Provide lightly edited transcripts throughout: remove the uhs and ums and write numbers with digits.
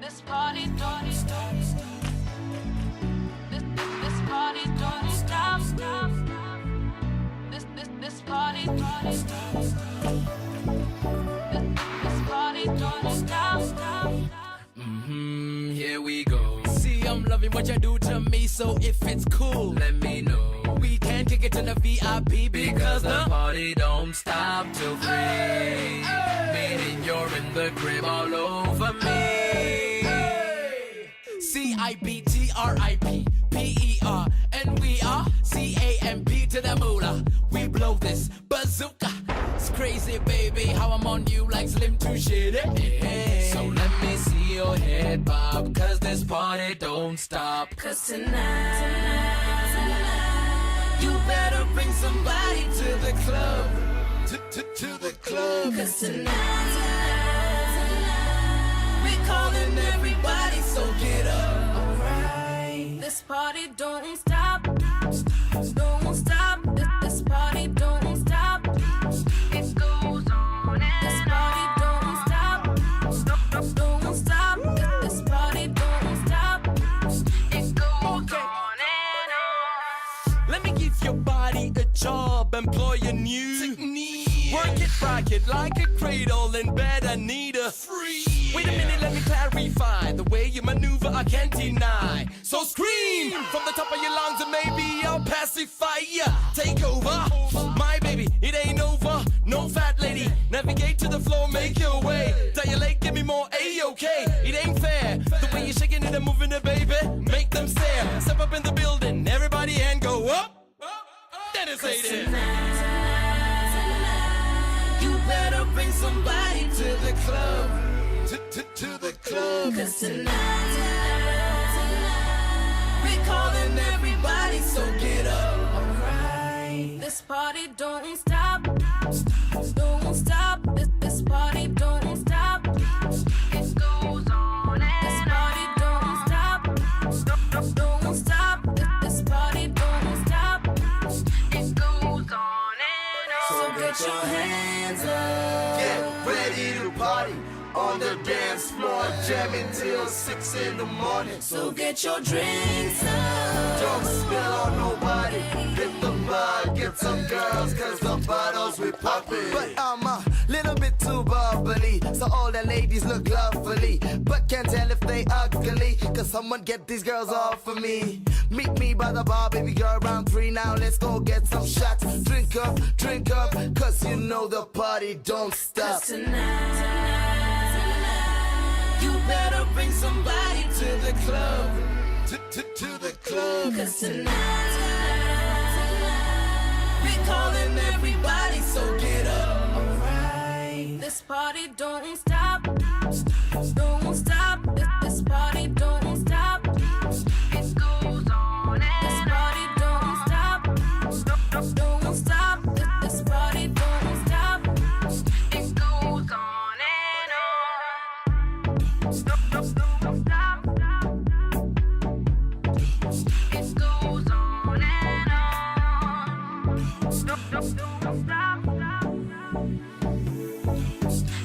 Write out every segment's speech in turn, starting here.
This party don't stop. This party don't stop. This party don't stop. This party don't stop. Here we go. See, I'm loving what you do to me, so if it's cool, let me know. We can kick it to the VIP because the party don't stop till 3. Meaning you're in the crib all over me. CIBTRIP PER, and we are CAMP to the moolah. We blow this bazooka. It's crazy, baby, how I'm on you like Slim to shit. So let me see your head bob, cause this party don't stop. Cause tonight, you better bring somebody to the club. To the club. Cause tonight, we're calling everybody, so get up. Alright. This party don't stop. Don't stop. This party don't stop. It goes on and this party don't stop. Don't stop. This party don't stop. It goes on and on. Let me give your body a job, employ a new technique. Work it, rock it like a cradle in bed, I need a free. Wait a minute, let me clarify. The way you maneuver, I can't deny. So scream from the top of your lungs and maybe I'll pacify ya. Take over, my baby, it ain't over. No fat lady, navigate to the floor, make your way. Dilate, give me more A-OK. It ain't fair, the way you're shaking it and moving it, baby. Make them stare. Step up in the building, everybody and go up. Then it's You better bring somebody to the club. To the club. Cause tonight, we're calling everybody, so get up. Alright. This party don't stop. Don't stop. This party don't stop. It goes on and this party don't stop. Don't stop. This party don't stop. It goes on and on. So get your hands up. Get ready to party on the dance floor, jamming till 6 in the morning. So get your drinks up. Don't spill on nobody. Hit the bar, get some girls, cause the bottles we poppin'. But I'm a little bit too bubbly, so all the ladies look lovely, but can't tell if they ugly, cause someone get these girls off of me. Meet me by the bar, baby girl, round 3 now, let's go get some shots. Drink up, cause you know the party don't stop. Cause tonight, you better bring somebody to the club. To the club. Cause tonight, we're calling everybody, so get up. Alright. This party don't stop. Don't stop. This party don't stop. It goes on and this party don't stop. Don't stop. This party don't stop. It goes on and on. Don't stop. It goes on and on. Don't stop.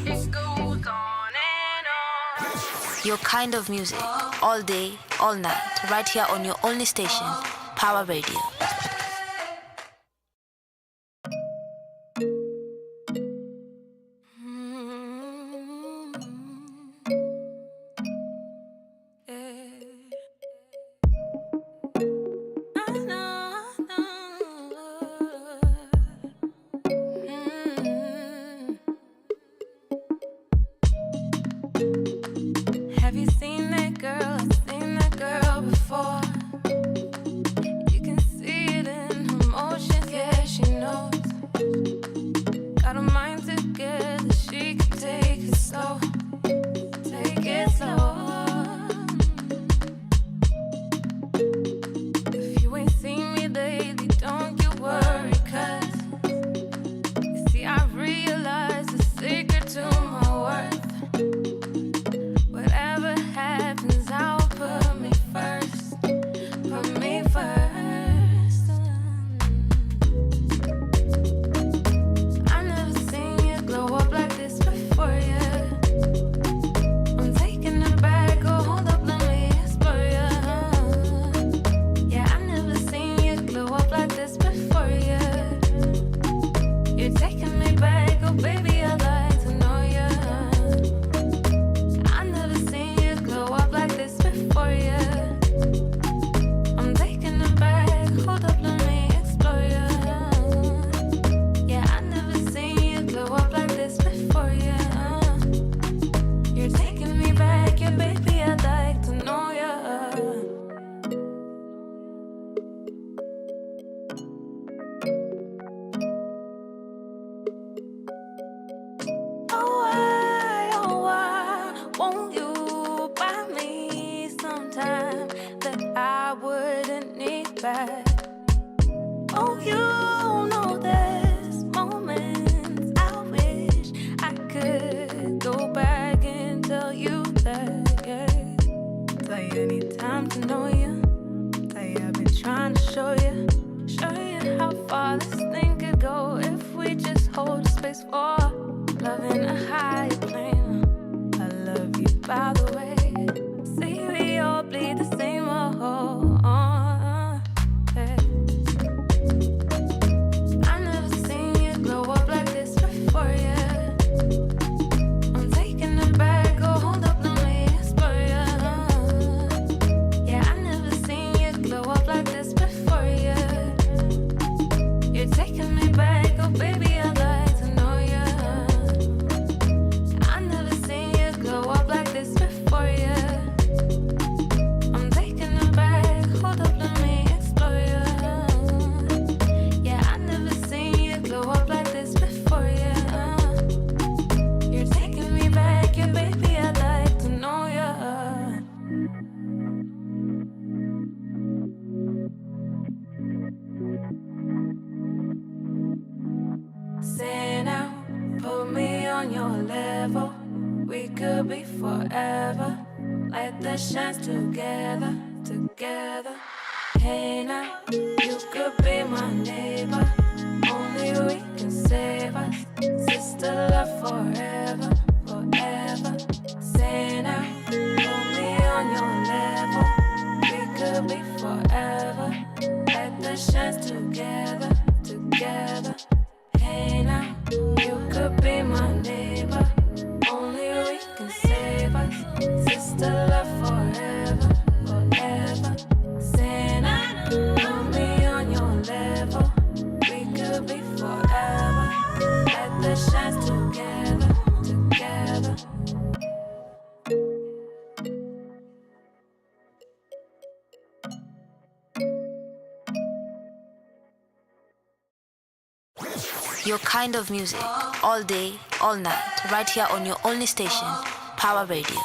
It goes on and on. Your kind of music, all day, all night, right here on your only station, Power Radio. Have you seen that girl? I've seen that girl before. You can see it in her motions, yeah, she knows. Got a mind together, she can take it slow. Take it slow. If you ain't seen me lately, don't you worry, cause you see, I realize the secret to my worth. Whatever happened Won't you buy me some time that I wouldn't need back? Oh, you know there's moments I wish I could go back and tell you that, yeah. Tell you I need time to know you. Tell you I've been trying to show you how far this thing could go if we just hold space for love in a higher plane. I love you, by the way. See, we all bleed the same, yeah. I never seen you glow up like this before, yeah. I'm taking it back, oh, hold up, let me explore, yeah. Yeah, I never seen you glow up like this before, yeah. You're taking me back, oh, baby, I'd like to know, yeah. I never seen you glow up like this before, yeah. I'm taking it back, hold up, let me explore, yeah. Yeah, I never seen you glow up like this before, yeah. You're taking me back, yeah, baby, I'd like to know, yeah. Say now, put me on your level. We could be forever. Light the shines together, together. Hey now, you could be my neighbor. Only we can save us. Sister love forever, forever. Say now, put me on your level. We could be forever. Light the shines together, together. Hey now, you could be my neighbor. Only we can save us. Sister love forever, forever. Say now, put me on your level. We could be forever. Let the shines together, together. Your kind of music, all day, all night, right here on your only station, Power Radio.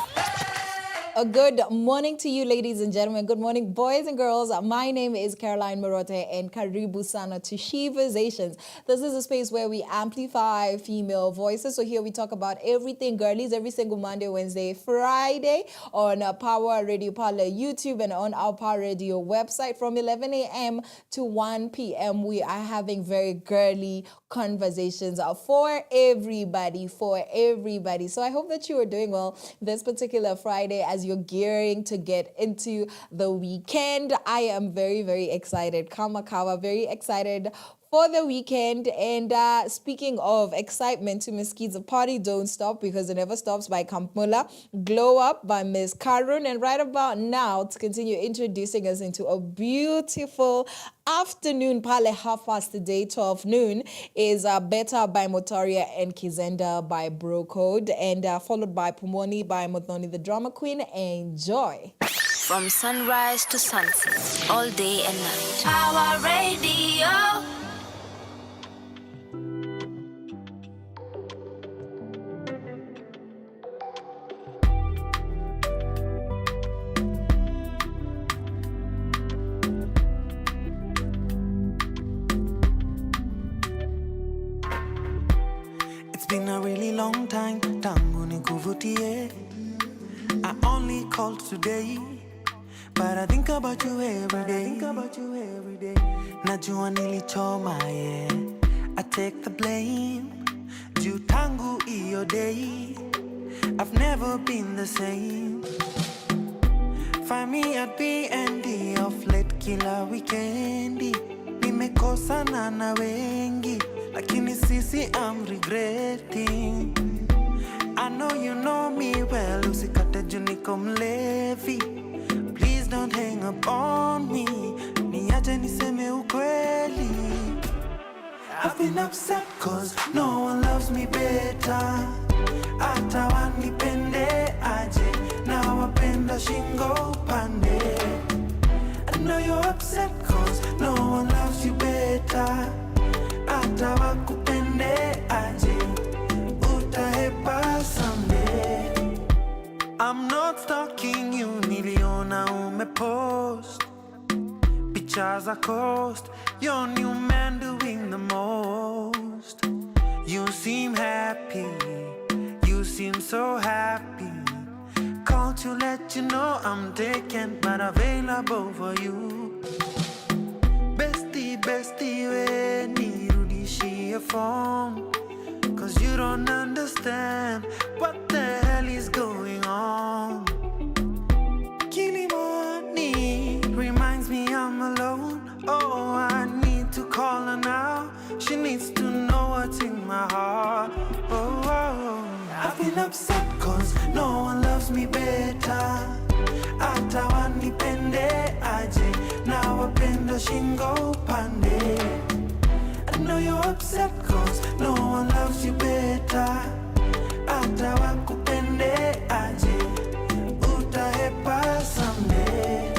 A good morning to you, ladies and gentlemen. Good morning, boys and girls. My name is Caroline Murote, and karibu sana to Sheversations. This is a space where we amplify female voices. So here we talk about everything girlies every single Monday, Wednesday, Friday on Power Radio Parlor YouTube and on our Power Radio website from 11 a.m. to 1 p.m. We are having very girly conversations for everybody, So I hope that you are doing well this particular Friday as you're gearing to get into the weekend. I am very, very excited. Kamakawa, very excited for the weekend. And speaking of excitement to Miss Kids, the party don't stop because it never stops by Kampmula. Glow Up by Miss Karun. And right about now, to continue introducing us into a beautiful afternoon, pale half past today, 12 noon, is Better by Motoria and Kizenda by Bro Code, and followed by Pumoni by Motoni the Drama Queen. Enjoy. From sunrise to sunset, all day and night. Power Radio. It's been a really long time, tangu nikuvutie. I only called today, but I think about you every day. Najua nilichoma, yeah. I take the blame. Juu tangu iyo day, I've never been the same. Find me at B&D of late kila weekendi. Nimekosana na wengi, lakini sisi I'm regretting. I know you know me well, usikate juu niko mlevi. Please don't hang up on me, niache niseme ukweli. I've been upset cause no one loves me better. Hata wanipende aje, na wapenda shingo pande. I know you're upset cause no one loves you better. Hata wakupende aje, utahepa someday. I'm not stalking you, niliona umepost pictures are coast. Your new man doing the most. You seem happy, you seem so happy. Called to let you know I'm taken but available for you. Bestie, we nirudishie phone. Cause you don't understand what the hell is going on. Kilimani reminds me I'm alone. Oh, I need to call her now. She needs to know what's in my heart. Oh, I've been upset cause no one loves me better. Ata wanipende aje, na wapenda shingo pande. I know you're upset cause no one loves you better. Ata wakupende aje, utahepa someday.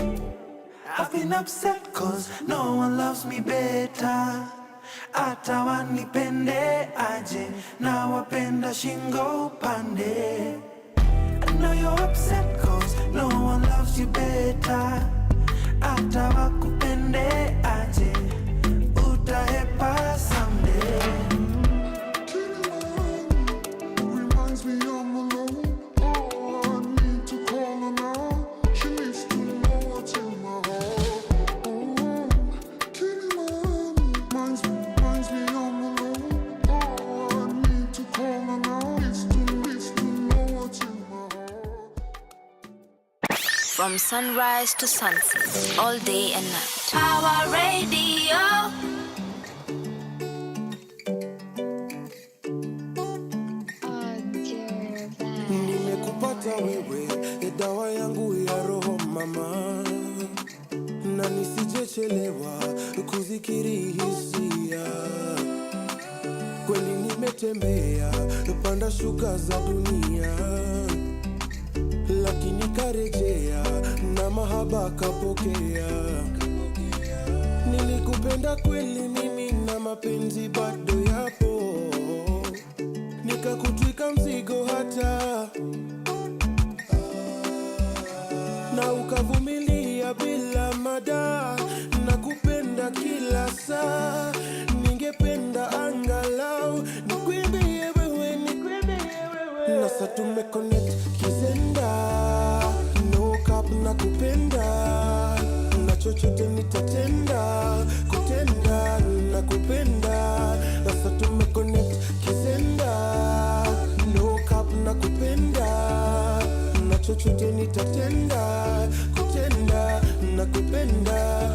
I've been upset cause no one loves me better. Ata wanipende aje, na wapenda shingo pande. I know you're upset cause no one loves you better. Ata wakupende aje, utahepa someday. Reminds me I'm alone. Oh, I need to call her now. She needs to know what's in my heart. Oh, reminds me I'm alone. Oh, I need to call her now. Needs to know what's in my heart. From sunrise to sunset, all day and night. Power Radio. Nimekupata wewe, dawa yangu ya roho mama, na nisijechelewa kuzikiri hisia. Kweli nimetembea panda shuka za dunia, lakini karejea na mahaba kapokea. Nilikupenda kweli mimi na mapenzi bado yapo, nikakutwika mzigo hata na ukavumilia bila mada. Nakupenda kila saa, ningependa angalau nikuimbie wewe. Na sasa tumeconnect kizenda, no cap nakupenda, na chochote nitatenda, kutenda nakupenda. Na sasa tumeconnect kizenda, no cap nakupenda, na chochote nitatenda, kutenda nakupenda.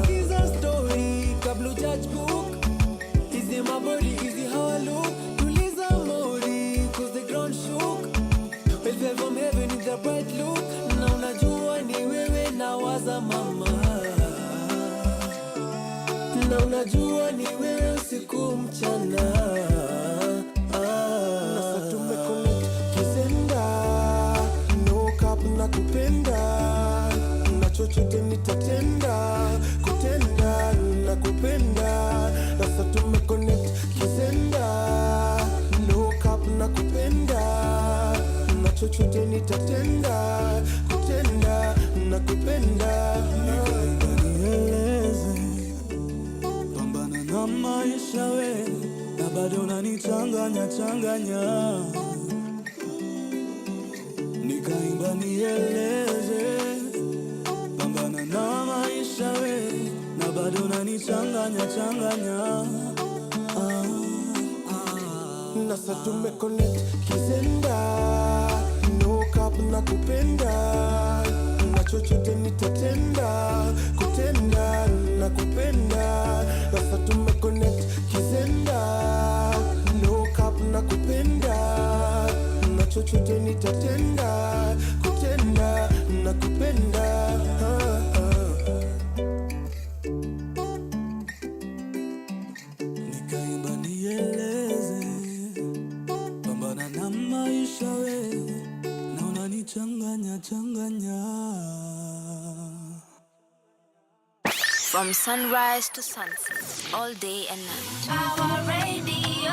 Skiza story kabla judge book. Easy my body, easy how I look. Tuliza mori cause the ground shook. Well fell from heaven with a bright look. Na unajua ni wewe nawaza mama, na unajua ni wewe usiku mchana. Na sasa tumeconnect kizenda, no cap nakupenda, na chochote nitatenda, kutenda nakupenda. Na sasa tumeconnect kizenda, no cap nakupenda, na chochote nitatenda, kutenda nakupenda. Nieleze, pambana na maisha we, na bado unanichanganya. Nikaimba nieleze, pambana na maisha we, na bado unanichanganya. Na sasa tumeconnect kizenda, no cap nakupenda, na chochote nitatenda, kutenda nakupenda. Na sasa tumeconnect kizenda, no cap nakupenda, na chochote nitatenda, kutenda nakupenda. Nikaimba nieleze, pambana na maisha we, na unanichanganya. From sunrise to sunset, all day and night. Power Radio.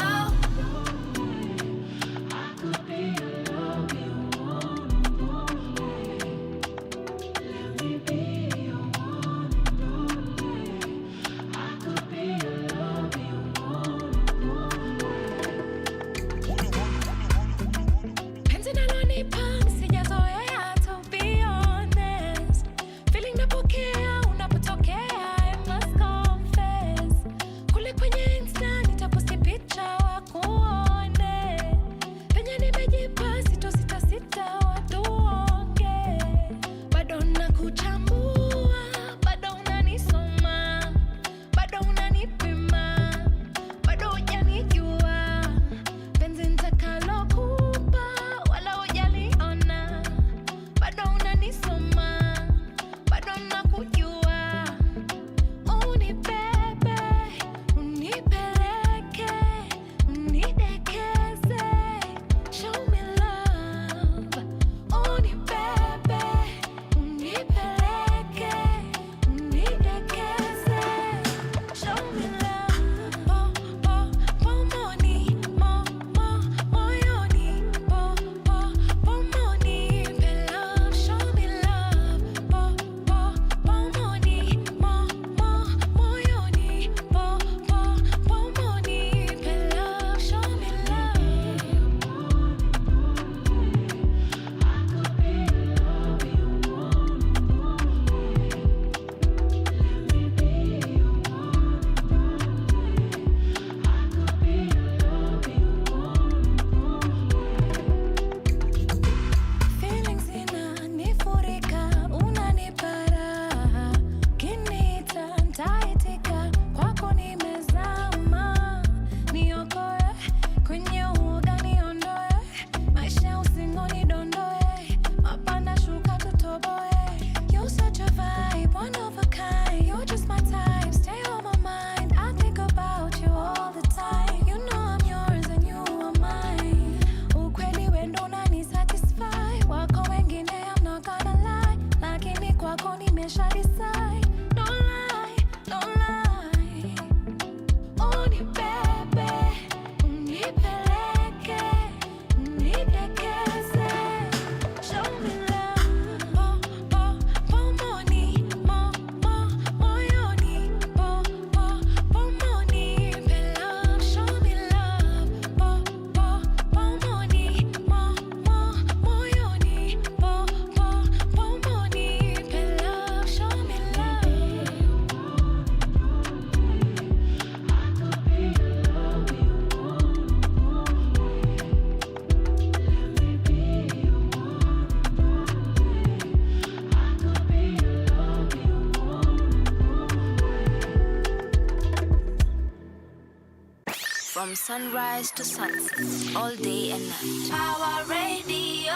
sunrise to sunset, all day and night. Power Radio.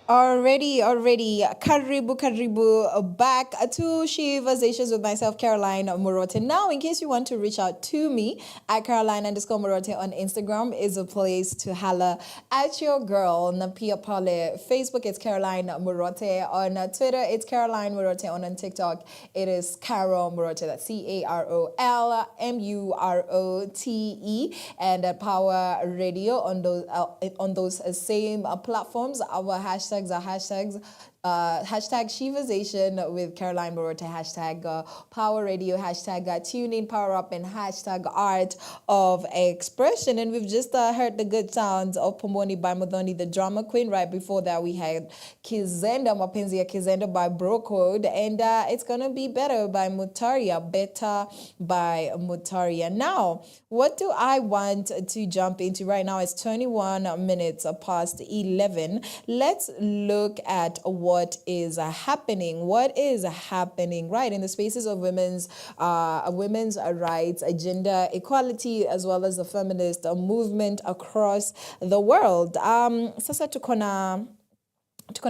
Already, karibu, back to Sheversations with myself, Caroline Murote. Now, in case you want to reach out to me, at Caroline_Murote on Instagram is a place to holla at your girl, Napia Pale. Facebook, it's Caroline Murote. On Twitter, it's Caroline Murote. On TikTok, it is Carol Murote. That's CarolMurote. And at Power Radio on those same platforms, our hashtags are hashtag Sheversation with Caroline Murote, hashtag Power Radio, hashtag Tune In Power Up, and hashtag Art of Expression. And we've just heard the good sounds of Pomoni by Modoni, the drama queen. Right before that, we had Kizenda, Mapenzi ya Kizenda by Bro Code, and It's Gonna Be Better by Mutaria, Better by Mutaria. Now, what do I want to jump into right now? It's 21 minutes past 11. Let's look at what is happening. What is happening, right, in the spaces of women's rights, gender equality, as well as the feminist movement across the world. Sasa tukona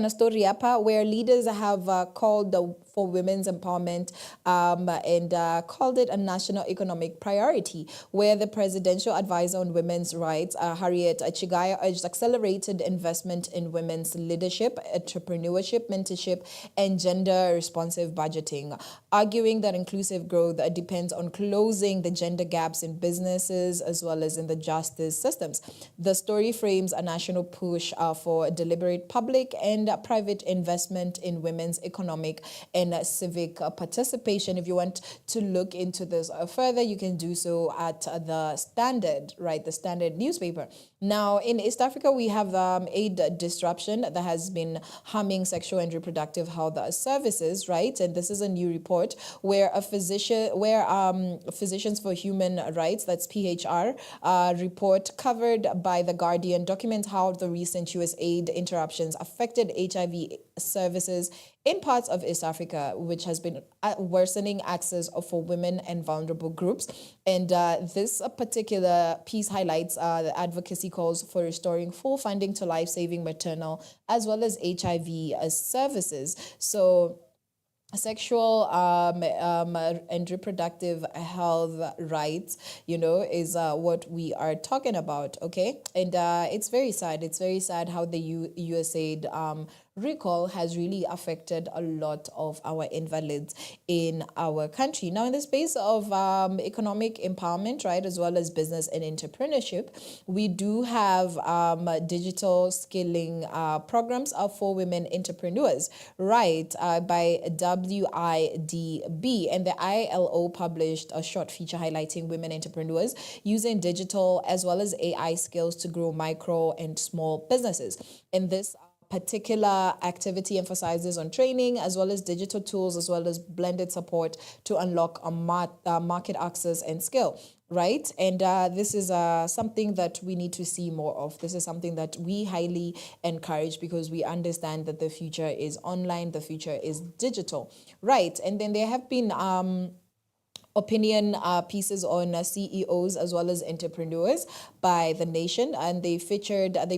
story hapa where leaders have called for women's empowerment and called it a national economic priority, where the presidential advisor on women's rights, Harriet Chigaya, urged accelerated investment in women's leadership, entrepreneurship, mentorship, and gender-responsive budgeting, arguing that inclusive growth depends on closing the gender gaps in businesses as well as in the justice systems. The story frames a national push for deliberate public and private investment in women's economic and civic participation. If you want to look into this further, you can do so at the Standard, right? The Standard newspaper. Now, in East Africa, we have aid disruption that has been harming sexual and reproductive health services, right? And this is a new report where Physicians for Human Rights, that's PHR, report covered by The Guardian documents how the recent US aid interruptions affected HIV services in parts of East Africa, which has been worsening access for women and vulnerable groups. And this particular piece highlights the advocacy calls for restoring full funding to life-saving maternal as well as HIV services. So sexual and reproductive health rights, is what we are talking about, okay? And it's very sad. It's very sad how the USAID recall has really affected a lot of our invalids in our country. Now, in the space of economic empowerment, right, as well as business and entrepreneurship, we do have digital skilling programs for women entrepreneurs, right, by WIDB. And the ILO published a short feature highlighting women entrepreneurs using digital as well as AI skills to grow micro and small businesses. And this particular activity emphasizes on training as well as digital tools as well as blended support to unlock a market access and skill, right? And this is something that we need to see more of. This is something that we highly encourage because we understand that the future is online, the future is digital, right? And then there have been opinion pieces on CEOs as well as entrepreneurs by The Nation, and they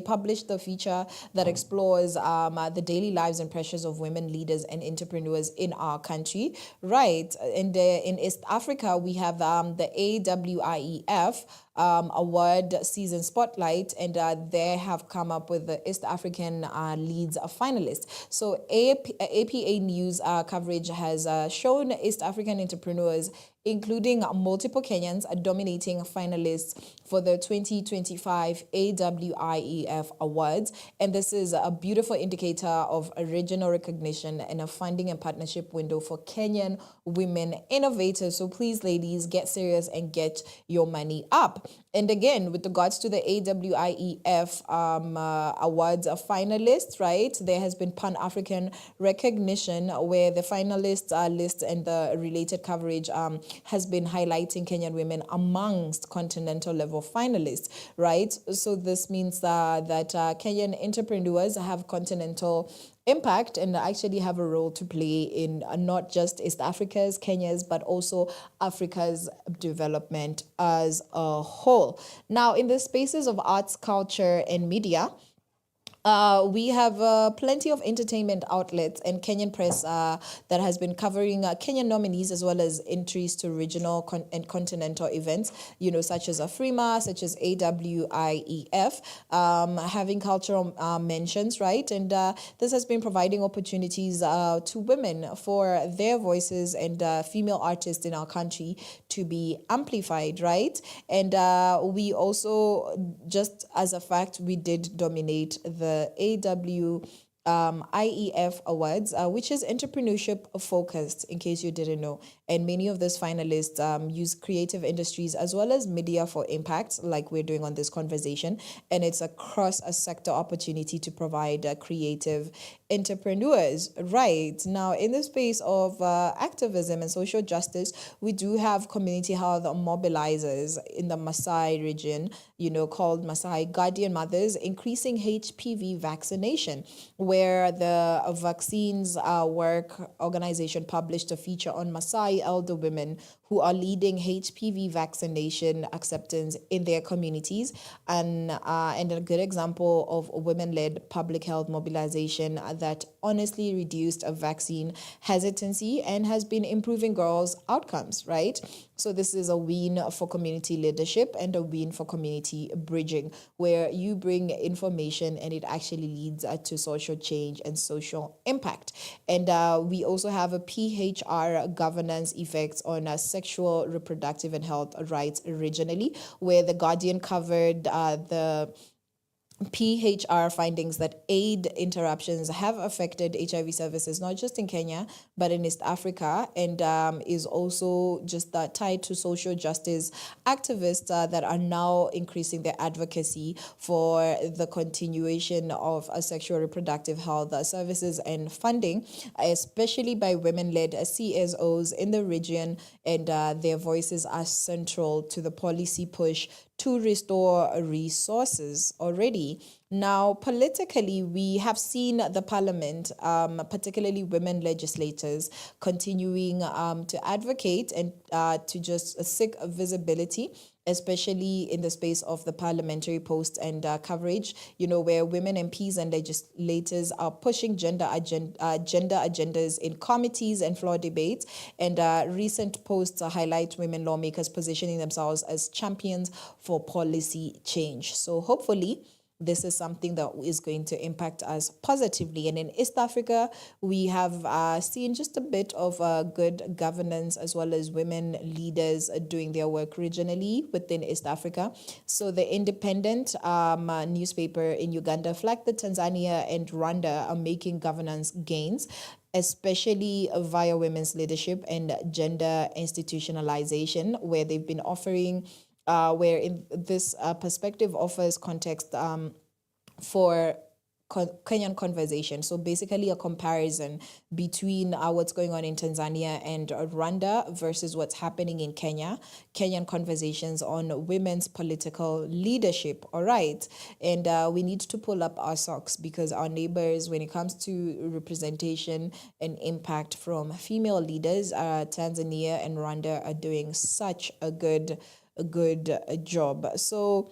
published the feature that explores the daily lives and pressures of women leaders and entrepreneurs in our country, right? And in East Africa, we have the AWIEF award season spotlight, and they have come up with the East African leads finalists. So APA News coverage has shown East African entrepreneurs, including multiple Kenyans, dominating finalists for the 2025 AWIEF Awards. And this is a beautiful indicator of a regional recognition and a funding and partnership window for Kenyan women innovators. So please, ladies, get serious and get your money up. And again, with regards to the AWIEF Awards finalists, right, there has been Pan-African recognition where the finalist list and the related coverage has been highlighting Kenyan women amongst continental level finalists, right? So this means that Kenyan entrepreneurs have continental impact and actually have a role to play in not just East Africa's, Kenya's, but also Africa's development as a whole. Now, in the spaces of arts, culture, and media, we have plenty of entertainment outlets and Kenyan press that has been covering Kenyan nominees as well as entries to regional and continental events, such as AFRIMA, such as AWIEF, having cultural mentions, right? And this has been providing opportunities to women for their voices and female artists in our country to be amplified, right? And we also, just as a fact, we did dominate the IEF Awards, which is entrepreneurship focused, in case you didn't know. And many of those finalists use creative industries as well as media for impact, like we're doing on this conversation. And it's across a sector opportunity to provide creative entrepreneurs. Right. Now, in the space of activism and social justice, we do have community health mobilizers in the Maasai region, called Maasai Guardian Mothers, increasing HPV vaccination, where the Vaccines Work organization published a feature on Maasai elder women who are leading HPV vaccination acceptance in their communities, and a good example of women-led public health mobilization that honestly reduced a vaccine hesitancy and has been improving girls' outcomes, right? So this is a win for community leadership and a win for community bridging, where you bring information and it actually leads to social change and social impact. And we also have a PHR governance effects on sexual, reproductive, and health rights regionally, where the Guardian covered the PHR findings that aid interruptions have affected HIV services, not just in Kenya, but in East Africa, and is also just tied to social justice activists that are now increasing their advocacy for the continuation of sexual reproductive health services and funding, especially by women-led CSOs in the region, and their voices are central to the policy push to restore resources already. Now, politically, we have seen the parliament, particularly women legislators, continuing to advocate and to just seek visibility, especially in the space of the parliamentary posts and coverage, where women MPs and legislators are pushing gender agendas in committees and floor debates. And recent posts highlight women lawmakers positioning themselves as champions for policy change. So hopefully, this is something that is going to impact us positively. And in East Africa, we have seen just a bit of good governance as well as women leaders doing their work regionally within East Africa. So the Independent newspaper in Uganda flagged that Tanzania and Rwanda are making governance gains, especially via women's leadership and gender institutionalization, where they've been offering where in this perspective offers context for Kenyan conversation. So basically a comparison between what's going on in Tanzania and Rwanda versus what's happening in Kenya, Kenyan conversations on women's political leadership. All right. And we need to pull up our socks because our neighbors, when it comes to representation and impact from female leaders, Tanzania and Rwanda are doing such a good job. So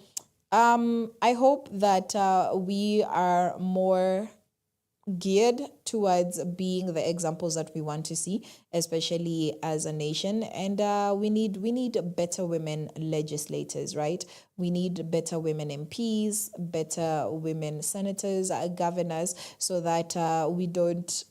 I hope that we are more geared towards being the examples that we want to see, especially as a nation. And we need better women legislators, right? We need better women MPs, better women senators, governors, so that we don't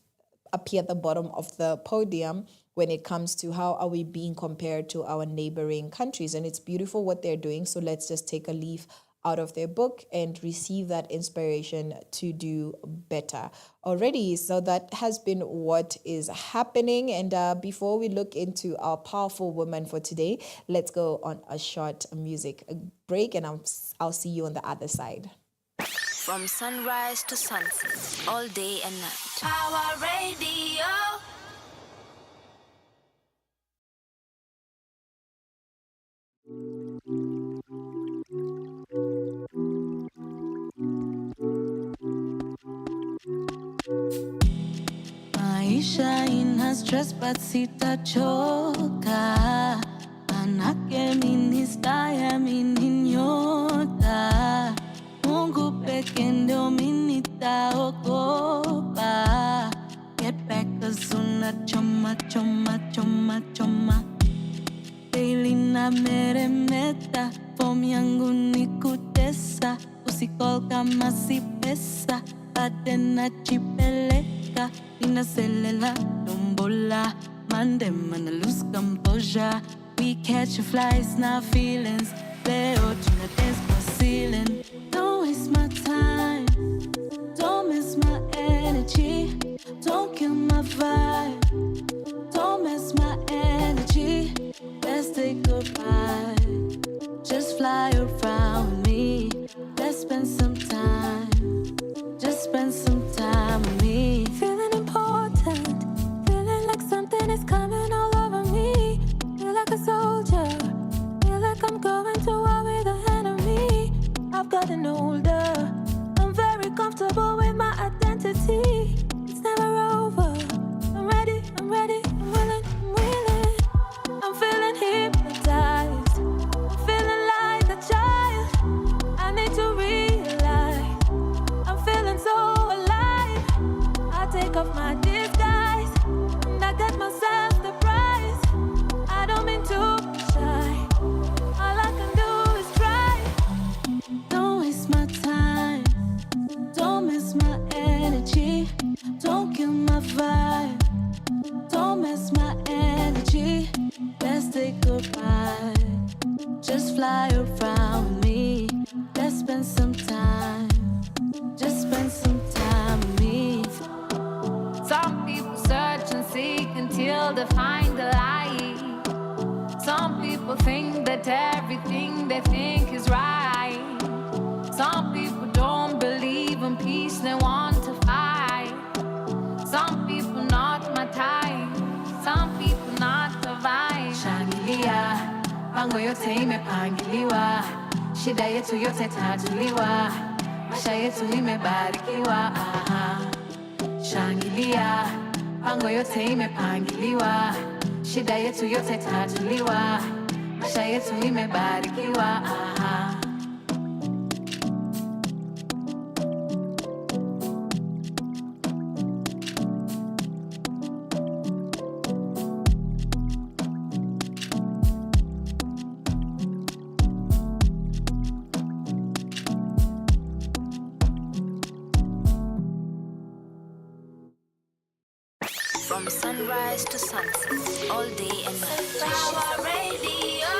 appear at the bottom of the podium when it comes to how are we being compared to our neighboring countries. And it's beautiful what they're doing. So let's just take a leaf out of their book and receive that inspiration to do better already. So that has been what is happening. And before we look into our powerful woman for today, let's go on a short music break, and I'll see you on the other side. From sunrise to sunset, all day and night. Our radio. Maisha ina stress but sitachoka, manake mini staya mini choma, choma, choma, choma. Daily na meremeta, form yangu ni kutesa. Usikol kama si pesa, bade na chipeleka. Inaselela, dombola, mandem and lose composure. We catch flies, not feelings. Leo tuna dance for ceiling. Don't waste my time, don't miss my energy. Don't kill my vibe, don't miss my energy. Let's say goodbye, just fly around with me. Let's spend some time, just spend some time with me. Feeling important, feeling like something is coming all over me. Feel like a soldier, feel like I'm going to war with the enemy. I've gotten older, I'm very comfortable with my identity. It's never over, I'm ready, I'm willing, I'm willing. I'm feeling hypnotized, I'm feeling like a child. I need to realize, I'm feeling so alive. I take off my disguise, and I get myself the prize. I don't mean to be shy, all I can do is try. Don't waste my time, don't miss my energy. Don't kill my vibe, don't miss my energy. Let's say goodbye, just fly around with me. Let's spend some time, just spend some time with me. Some people search and seek until they find the light. Some people think that everything they think is right. Some people don't believe in peace, they want to fight. Some people not my type, some people not the vibe. Shangilia, pango yote imepangiliwa. Shida yetu yote tatuliwa, maisha yetu imebarikiwa. Shangilia, pango yote imepangiliwa. Shida yetu yote tatuliwa, maisha yetu imebarikiwa. From sunrise to sunset, all day and night. Power Radio.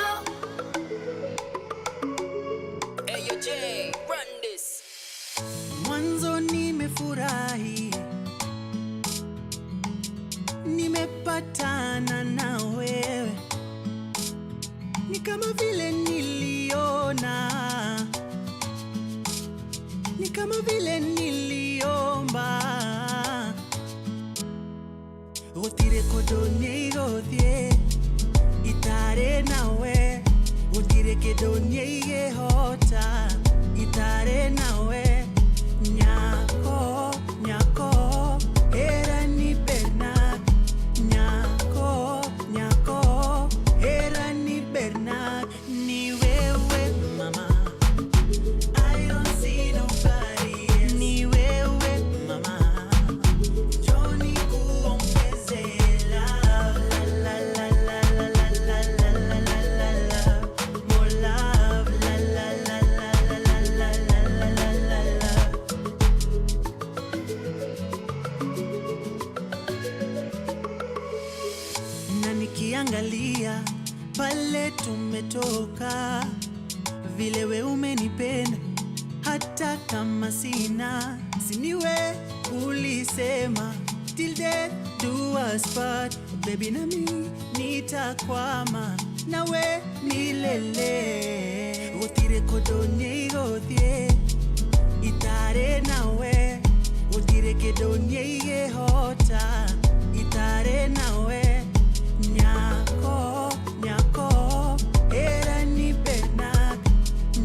Hey, yo, Jay, run this. Mwanzo nimefurahi, nimepatana na wewe. Ni kama vile niliona, ni kama vile niliomba. Otire kodonye godie, itare nawe. Otire kedonye hota, itare nawe. Nyako, nyako, era ni Bernard. Nyako, nyako, era ni Bernard. Ni wewe mama, I don't see nobody else. Ni wewe mama, Johnny kuongeze love, la la la la la la la la la la la. More love, la la la la la la la la la la la. Na nikiangalia pale tumetoka, vile we umenipenda hata kama sina. Siniwe ulisema till death do us part. Baby na mi nitakwama nawe milele. Otire kodonye godie, itare nawe. Otire kedonye hota, itare nawe. Nyako, nyako, era ni Bernard.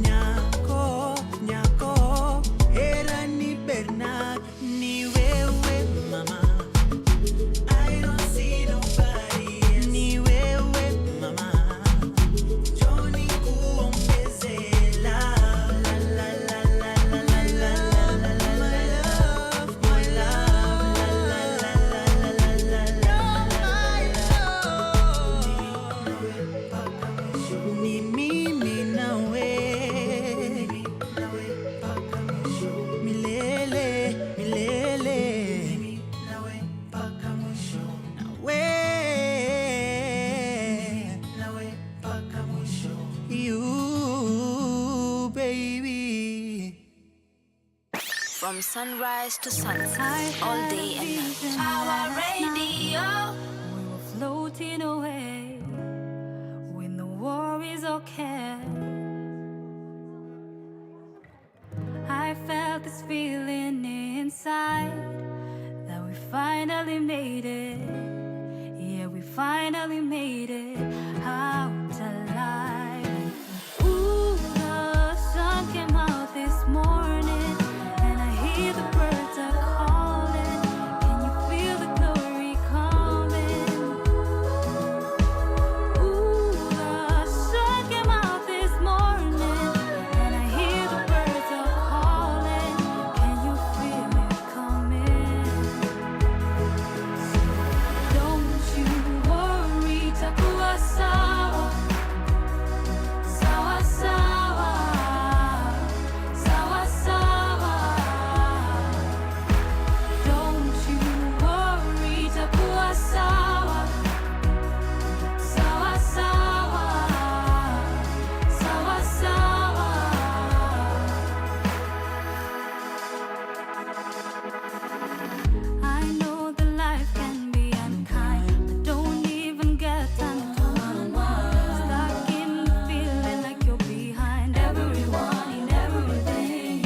Nyako, nyako, era ni Bernard. Ni wewe mama, I don't see nobody else. Ni wewe mama, Johnny kuongeze love, la la la la la la la la la la. My love, la From sunrise to sunset, all day and night. Our radio. We were floating away with no worries or care. I felt this feeling inside that we finally made it. Yeah, we finally made it out alive. Ooh, the sun came out this morning, and I hear the birds are calling. Can you feel the glory coming? Ooh, the sun came out this morning, and I hear the birds are calling. Can you feel it coming? Don't you worry, takuwa sawa, sawa sawa, sawa sawa. Don't you worry, takuwa sawa, sawa sawa, sawa sawa. I know that life can be unkind, but don't even get time to unwind. Stuck in the feeling like you're behind everyone in everything.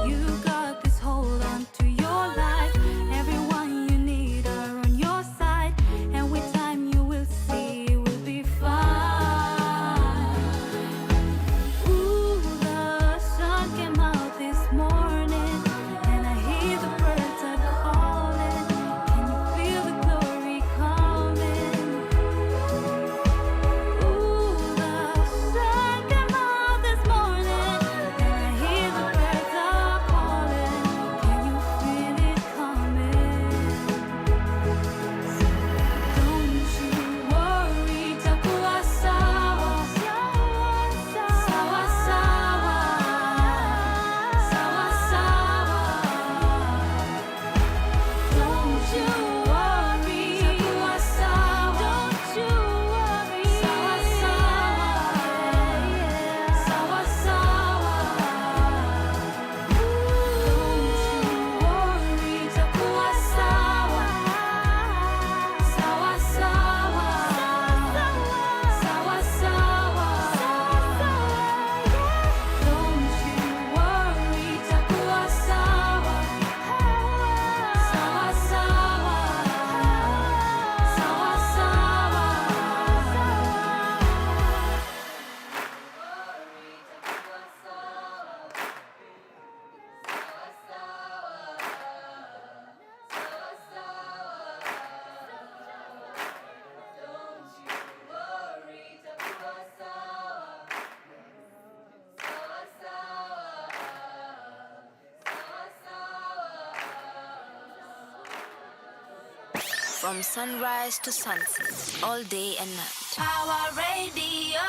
You got this hold on to your life. Everyone you need are on your side, and with time you will see it will be fine. Ooh, the sun came out this morning, and I hear the birds are calling. Can you feel the glory coming? Ooh, the sun came out this morning, and I hear the birds are calling. Can you feel it coming? Don't you worry, takuwa sawa, sawa sawa, sawa sawa. Don't you worry, takuwa sawa, don't you worry, sawa sawa, sawa sawa. Don't you worry, takuwa sawa, sawa sawa, sawa sawa. Don't you worry, takuwa sawa, sawa sawa, sawa From sunrise to sunset, all day and night. Our radio.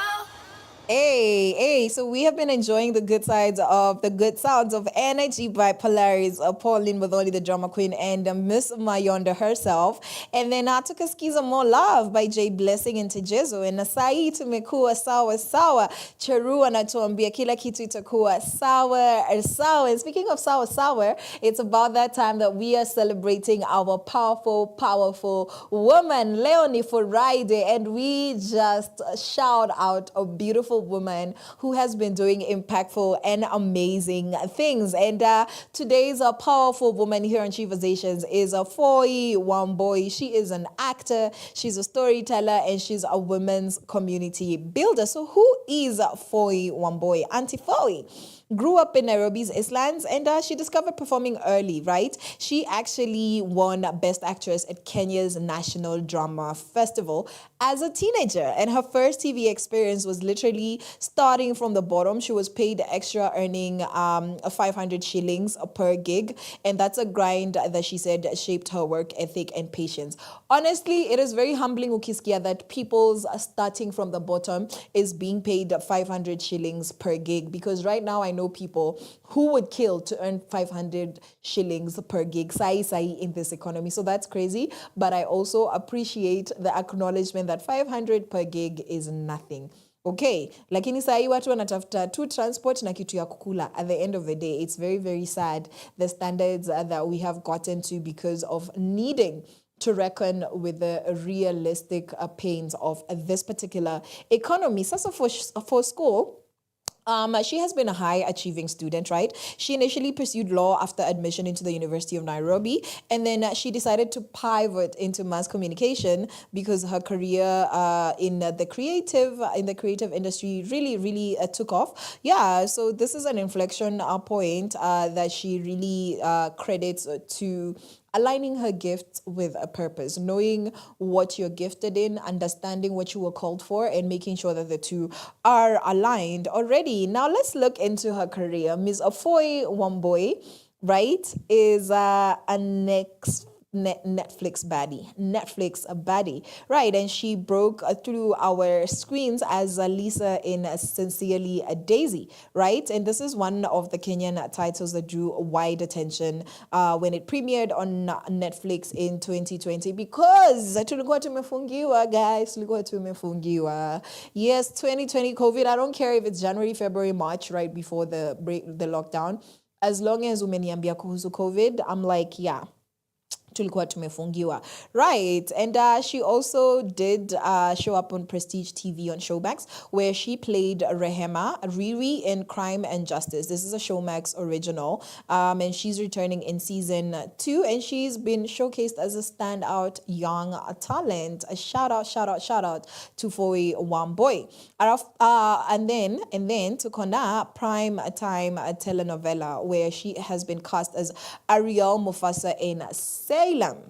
Hey, so we have been enjoying the good sounds of energy by Polaris, Pauline with only the drama queen, and Miss Mayonda herself. And then I took a skiza more love by Jay Blessing and Tejezo. And Nasai tumekuwa sawa sawa. Cheru anatuambia kila kitu itakuwa sawa sawa. And speaking of sawa sawa, it's about that time that we are celebrating our powerful woman, Leonie for Friday, and we just shout out a beautiful woman who has been doing impactful and amazing things. And today's powerful woman here on Sheversations is Foyi Wambui. She is an actor, she's a storyteller, and she's a women's community builder. So who is Foyi Wambui? Auntie Foyi grew up in Nairobi's Eastlands, and she discovered performing early, right? She actually won Best Actress at Kenya's National Drama Festival as a teenager, and her first TV experience was literally starting from the bottom. She was paid extra, earning 500 shillings per gig, and that's a grind that she said shaped her work ethic and patience. Honestly, it is very humbling, ukisikia, that people's starting from the bottom is being paid 500 shillings per gig, because right now I know people who would kill to earn 500 shillings per gig sai in this economy. So that's crazy. But I also appreciate the acknowledgement that 500 per gig is nothing. Okay, lakini sahi watu wanatafuta tu transport na kitu ya kukula. At the end of the day, it's very, very sad the standards that we have gotten to because of needing to reckon with the realistic pains of this particular economy. So for school, she has been a high achieving student, right? She initially pursued law after admission into the University of Nairobi, and then she decided to pivot into mass communication because her career in the creative industry really took off. Yeah, so this is an inflection point that she really credits to aligning her gifts with a purpose, knowing what you're gifted in, understanding what you were called for, and making sure that the two are aligned already. Now let's look into her career. Ms. Afoy Wambui, right, is a Netflix baddie, right? And she broke through our screens as Lisa in Sincerely a Daisy, right? And this is one of the Kenyan titles that drew wide attention when it premiered on Netflix in 2020 because tulikuwa tumefungiwa, guys, tulikuwa tumefungiwa. Yes, 2020 COVID, I don't care if it's January, February, March, right before the lockdown. As long as umeniambia kuhusu COVID, I'm like, yeah, tulikuwa tumefungiwa, right? And she also did show up on Prestige TV on Showmax, where she played Rehema Riri in Crime and Justice. This is a Showmax original, and she's returning in season 2, and she's been showcased as a standout young talent. A shout out to Foy Wambui. And then to Kona Prime Time telenovela, where she has been cast as Ariel Mufasa in Salem.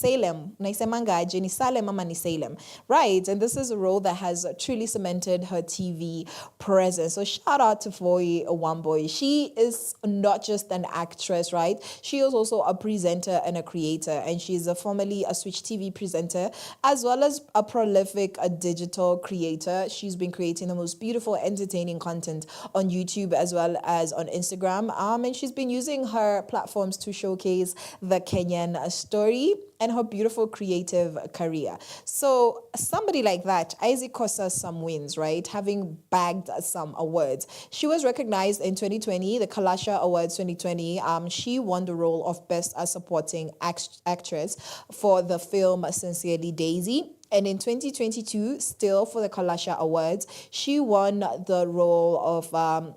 Naisemanga aje ni Salem ama ni Salem. Right, and this is a role that has truly cemented her TV presence. So shout out to Foy Wambui. She is not just an actress, right? She is also a presenter and a creator, and she's formerly a Switch TV presenter as well as a prolific digital creator. She's been creating the most beautiful, entertaining content on YouTube as well as on Instagram. And she's been using her platforms to showcase the Kenyan story and her beautiful creative career. So somebody like that, Isaac cost us some wins, right? Having bagged some awards. She was recognized in 2020, the Kalasha Awards 2020. She won the role of Best Supporting Actress for the film Sincerely Daisy. And in 2022, still for the Kalasha Awards, she won the role of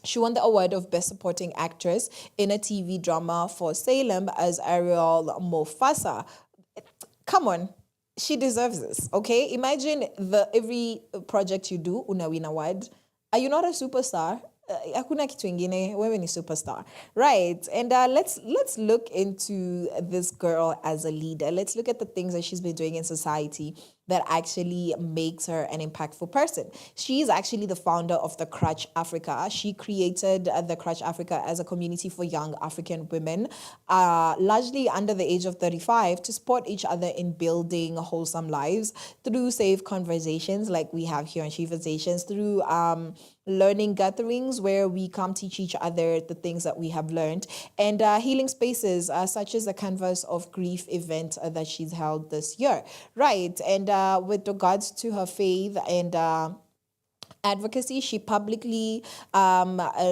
she won the award of Best Supporting Actress in a TV drama for Salem as Ariel Mufasa. Come on, she deserves this, okay? Imagine every project you do, una win award. Are you not a superstar? Hakuna kitu ingine, wewe ni superstar, right? And let's look into this girl as a leader. Let's look at the things that she's been doing in society that actually makes her an impactful person. She's actually the founder of the Crutch Africa. She created the Crutch Africa as a community for young African women, largely under the age of 35, to support each other in building wholesome lives through safe conversations like we have here on Sheversations, through learning gatherings where we come teach each other the things that we have learned, and healing spaces such as the Canvas of Grief event that she's held this year, right? And with regards to her faith and advocacy, she publicly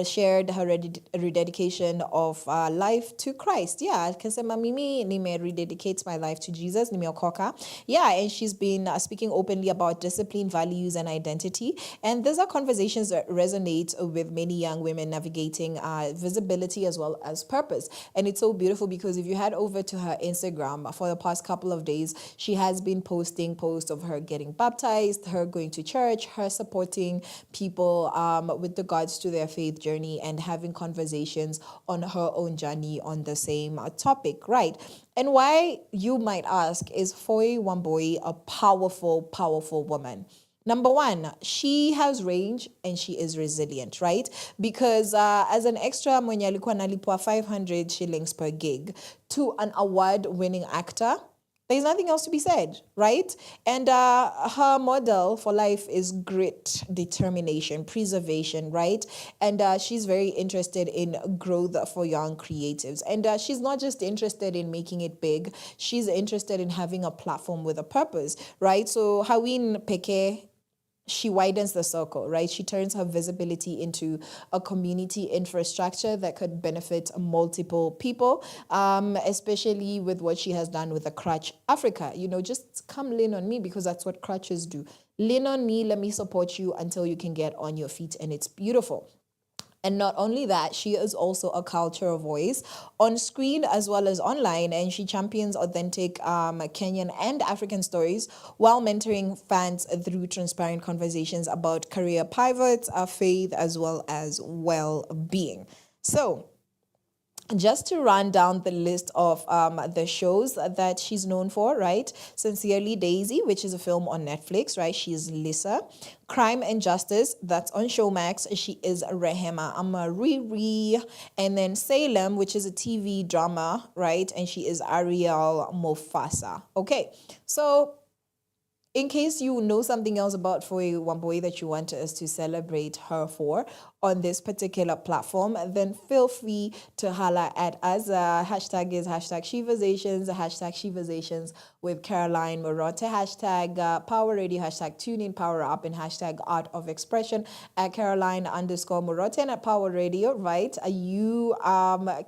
shared her rededication of life to Christ. Yeah, kasema mimi nime rededicate my life to Jesus, nimeokoka. Yeah, and she's been speaking openly about discipline, values, and identity. And these are conversations that resonate with many young women navigating visibility as well as purpose. And it's so beautiful because if you head over to her Instagram for the past couple of days, she has been posting posts of her getting baptized, her going to church, her supporting people with regards to their faith journey, and having conversations on her own journey on the same topic, right? And why, you might ask, is Foy Wambui a powerful woman? Number one, she has range and she is resilient, right? Because as an extra mwenye alikuwa analipwa 500 shillings per gig to an award-winning actor, there's nothing else to be said, right? And her model for life is grit, determination, preservation, right? And she's very interested in growth for young creatives. And she's not just interested in making it big. She's interested in having a platform with a purpose, right? So Hawin Peke, she widens the circle, right? She turns her visibility into a community infrastructure that could benefit multiple people, especially with what she has done with the Crutch Africa. Just come lean on me, because that's what crutches do. Lean on me, let me support you until you can get on your feet, and it's beautiful. And not only that, she is also a cultural voice on screen as well as online, and she champions authentic Kenyan and African stories while mentoring fans through transparent conversations about career pivots, faith, as well as well-being. So, just to run down the list of the shows that she's known for, right? Sincerely Daisy, which is a film on Netflix, right? She's Lisa. Crime and Justice, that's on Showmax. She is Rehema Amariri. And then Salem, which is a TV drama, right? And she is Ariel Mofasa. Okay, so in case you know something else about Foyi Wambui that you want us to celebrate her for on this particular platform, then feel free to holla at us. Hashtag is hashtag Sheversations, hashtag Sheversations with Caroline Murote, hashtag Power Radio, hashtag Tune In Power Up, and hashtag Art of Expression at Caroline_Murote and at Power Radio, right? You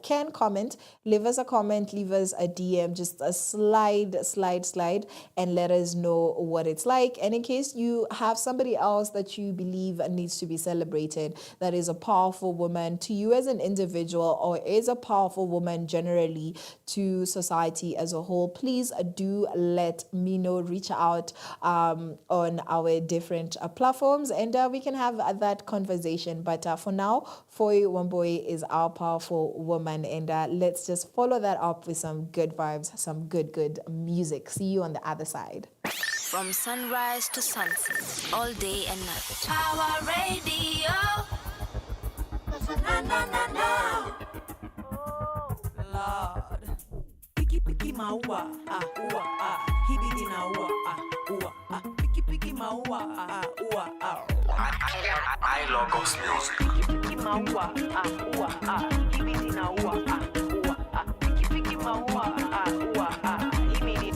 can comment, leave us a comment, leave us a DM, just a slide, and let us know what it's like. And in case you have somebody else that you believe needs to be celebrated, that is a powerful woman to you as an individual, or is a powerful woman generally to society as a whole, please do let me know. Reach out on our different platforms, and we can have that conversation. But for now, Foyi Wambui is our powerful woman, and let's just follow that up with some good vibes, some good music. See you on the other side. From sunrise to sunset, all day and night. Power Radio. Na na na na. Lord, piki maua, hibidi na ua, piki maua, I logos music. piki maua, hibidi na ua, piki maua, hibidi.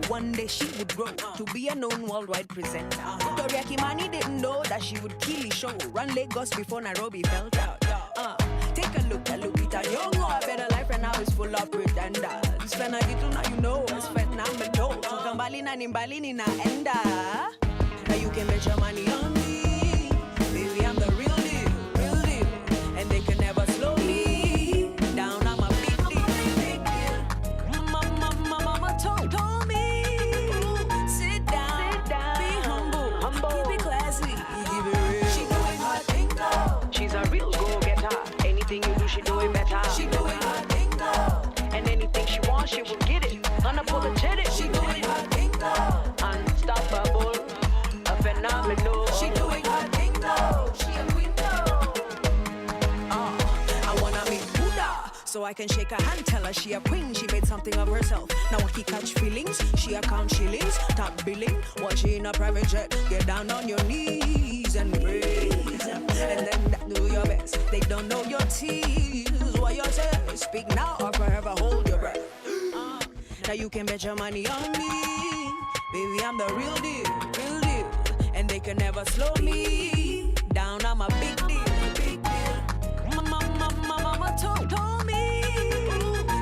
One day she would grow to be a known worldwide presenter. Victoria Kimani didn't know that she would kill the show. Run Lagos before Nairobi felt out. Take a look at Lupita Nyong'o. A better life right now is full of pretenders. Spend a little now you know. Spend now me know. Tukambali na nimbali ni naenda. Now you can bet your money on me. Baby, I'm the real deal. And they can never slow me down. I'm a big deal. Mama told me. Sit down, be humble, keep it classy, keep it real. She doing her thing though. She's a real go-getter. Anything you do, she do it better. She doing her thing though. And anything she wants, she will get it. Unapologetic. She doing her thing though. Unstoppable, a phenomenal. She doing her thing though. She a queen though. I wanna meet Buddha, so I can shake her hand, tell her she a queen. She made something of herself. Now I can catch feelings. She account shillings, top billing. Watch she in a private jet. Get down on your knees and praise. And then do your best. They don't know your tears. What you say? Speak now or forever hold your breath. Now you can bet your money on me. Baby, I'm the real deal. And they can never slow me down. I'm a big deal. Mama told me.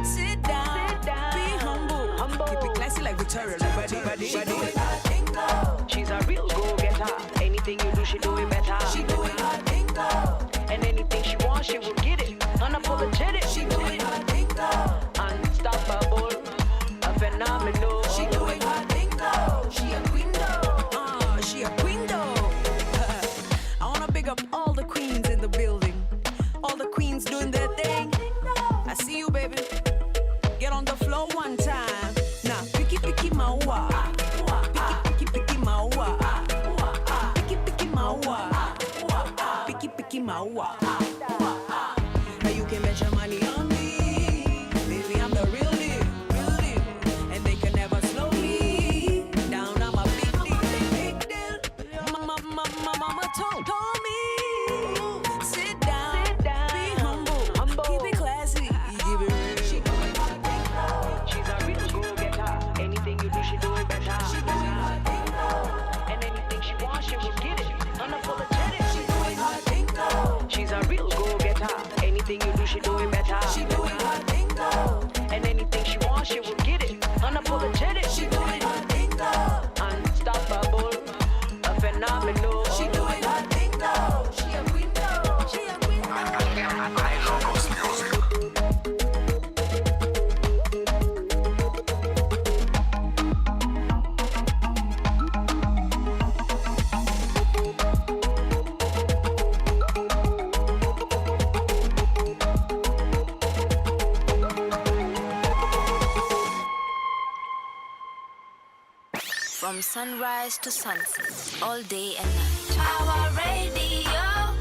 Sit down, be humble. Keep it classy like Victoria. Ready. She doing her thing though. She's a real go-getter. Anything you do, she do it better. She doing her thing though. And anything she wants, she will get it. Unapologetic. She doing her thing though. Unstoppable, a phenomenal. She doing her thing though. She a queen though. She a queen though. I wanna big up all the queens in the building. All the queens doing their thing. maua. Now you can bet your money on me, baby, I'm the real deal, and they can never slow me down. I'm a big deal. Mama told me, sit down, be humble, keep it classy, give it real. She's a real go-getter. Anything you do, she do it better. And anything she wants, she will get it. Unapologetic, she doing her thing though. She's a real go-getter. Anything you do, she do it better. She doing her thing though. And anything she wants, she will get it. Unapologetic, she doing her thing though. Unstoppable, a phenomenal. She doing her thing though. She a queen though. She a queen though. I love house music. From sunrise to sunset, all day and night. Our radio.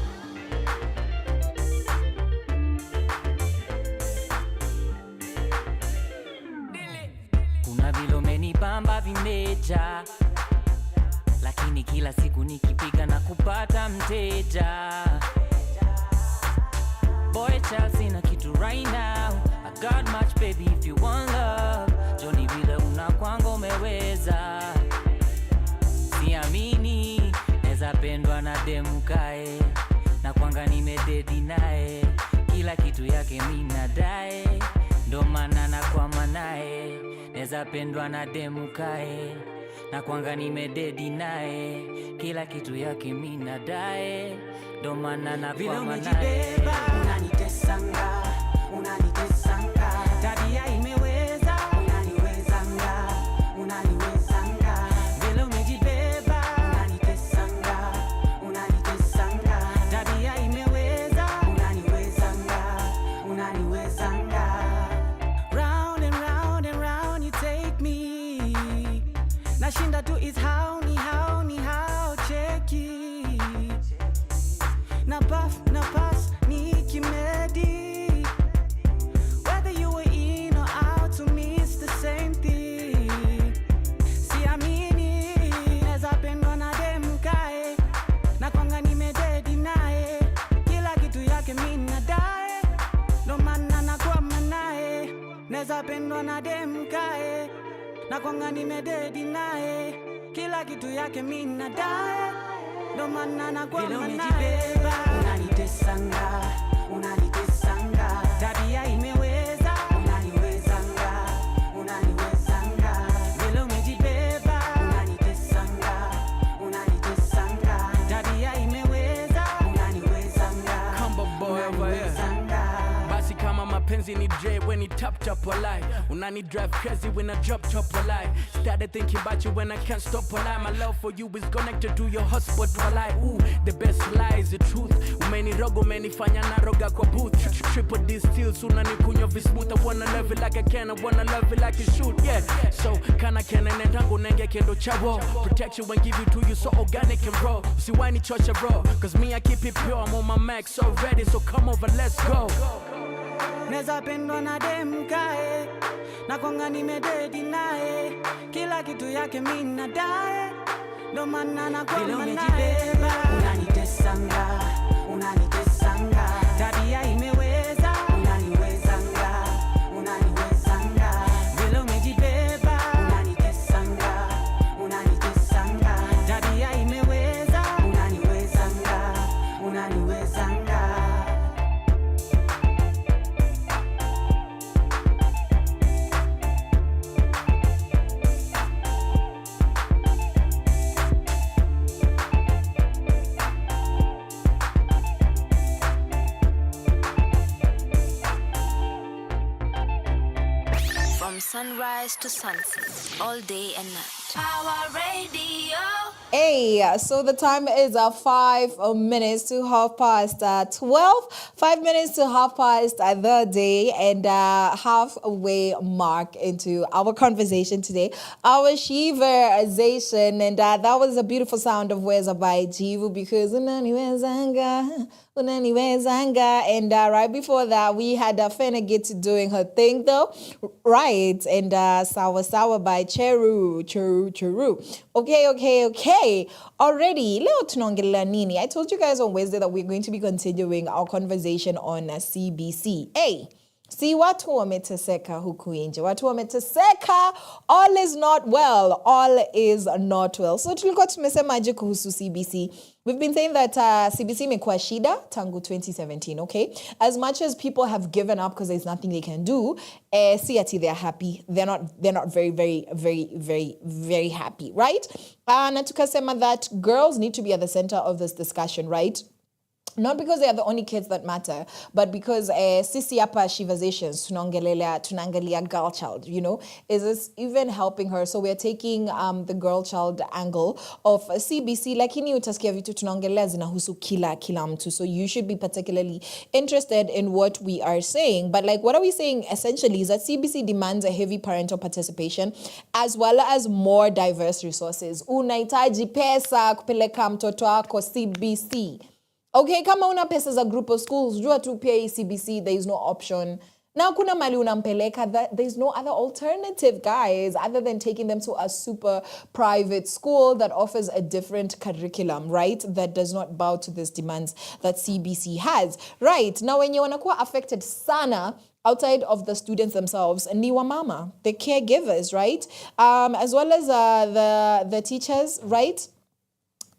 Kuna vile umenibamba vimeja, lakini kila siku nikipiga na kupata mteja. Boy child sina kitu right now, I got much baby if you want love. Johnny vile unakwanga umeweza, siamini neza pendwa na demu kae, na kwanga nimededi nae, kila kitu yake mina dae, ndo maana nakwama nae. Neza pendwa na demu kae, na kwanga nimededi nae, kila kitu yake mina dae, ndo maana nakwama nae. Unanitesanga, tabia imeweza, unaniwezanga, vile umejibeba, unanitesanga, tabia imeweza, unaniwezanga. Round and round and round you take me, nashinda tu is how cheki, na puff na pass nikimedi, whether you were in or out, to me it's the same thing. Siamini neza pendwa na demu kae, na kwanga nimededi nae, kila kitu yake mina dae, ndo maana nakwama nae. Neza pendwa na demu kae, na kwanga nimededi nae, kila kitu yake mina dae, ndo maana nakwama nae. Unanitesanga, tabia imeweza, unaniwezanga, vile umejibeba, unanitesanga, tabia imeweza, Combo boy over here. Basi kama mapenzi ni J when he top walai. Unani drive crazy when I drop walai. Started thinking about you when I can't stop walai. My love for you is connected to your hotspot walai. Ooh, the best lie is the truth. Umeniroga umenifanya naroga kwa booth. Triple D stills unanikunywa vismooth. I wanna love it like I can, I wanna love it like it should. Yeah, so kana kene ndangu nenge kendo chawo. Protect you and give you to you so organic and raw. Usiwaini chocha bro, cause me I keep it pure. I'm on my max so ready, so come over, let's go. neza pendwa na demu kae, na kwanga nimededi nae, kila kitu yake mina dae, ndo maana nakwama nae. Unanitesanga, tabia imeweza, unaniwezanga, vile umejibeba, unanitesanga, tabia imeweza, unaniwezanga. From sunrise to sunset, all day and night. Power Radio. Hey, so the time is 5 minutes to 12:30. 5 minutes to 12:30 the day, and halfway mark into our conversation today, our Sheversation, and that was a beautiful sound of Weza by Jivu, because unaniwezanga, and right before that we had Fenegit doing her thing though, right, and Sawa Sawa by Cheru. Okay. Already, leo tunaongelea nini? I told you guys on Wednesday that we're going to be continuing our conversation on CBC. Hey, see, watu wameteseka huku nje. Watu wameteseka. All is not well. All is not well. So tulikuwa tumesemaje kuhusu CBC. We've been saying that CBC imekuwa shida tangu 2017, okay? As much as people have given up because there's nothing they can do, see ati they're happy. They're not very happy, right? Na tukasema that girls need to be at the center of this discussion, right? Not because they are the only kids that matter, but because sisi hapa Sheversations tunaangalia girl child, you know, is this even helping her? So we're taking the girl child angle of CBC, lakini utasikia vitu tunaongelea zinahusu kila mtu. So you should be particularly interested in what we are saying. But like, what are we saying essentially is that CBC demands a heavy parental participation as well as more diverse resources. Unahitaji pesa kupeleka mtoto wako CBC. Okay, kama una pesa za group of schools, jua tu pia CBC, there is no option. Na kuna mali unampeleka, there is no other alternative, guys, other than taking them to a super private school that offers a different curriculum, right? That does not bow to these demands that CBC has, right? Now, when you wanakuwa affected sana outside of the students themselves, ni wamama, the caregivers, right? As well as the teachers, right?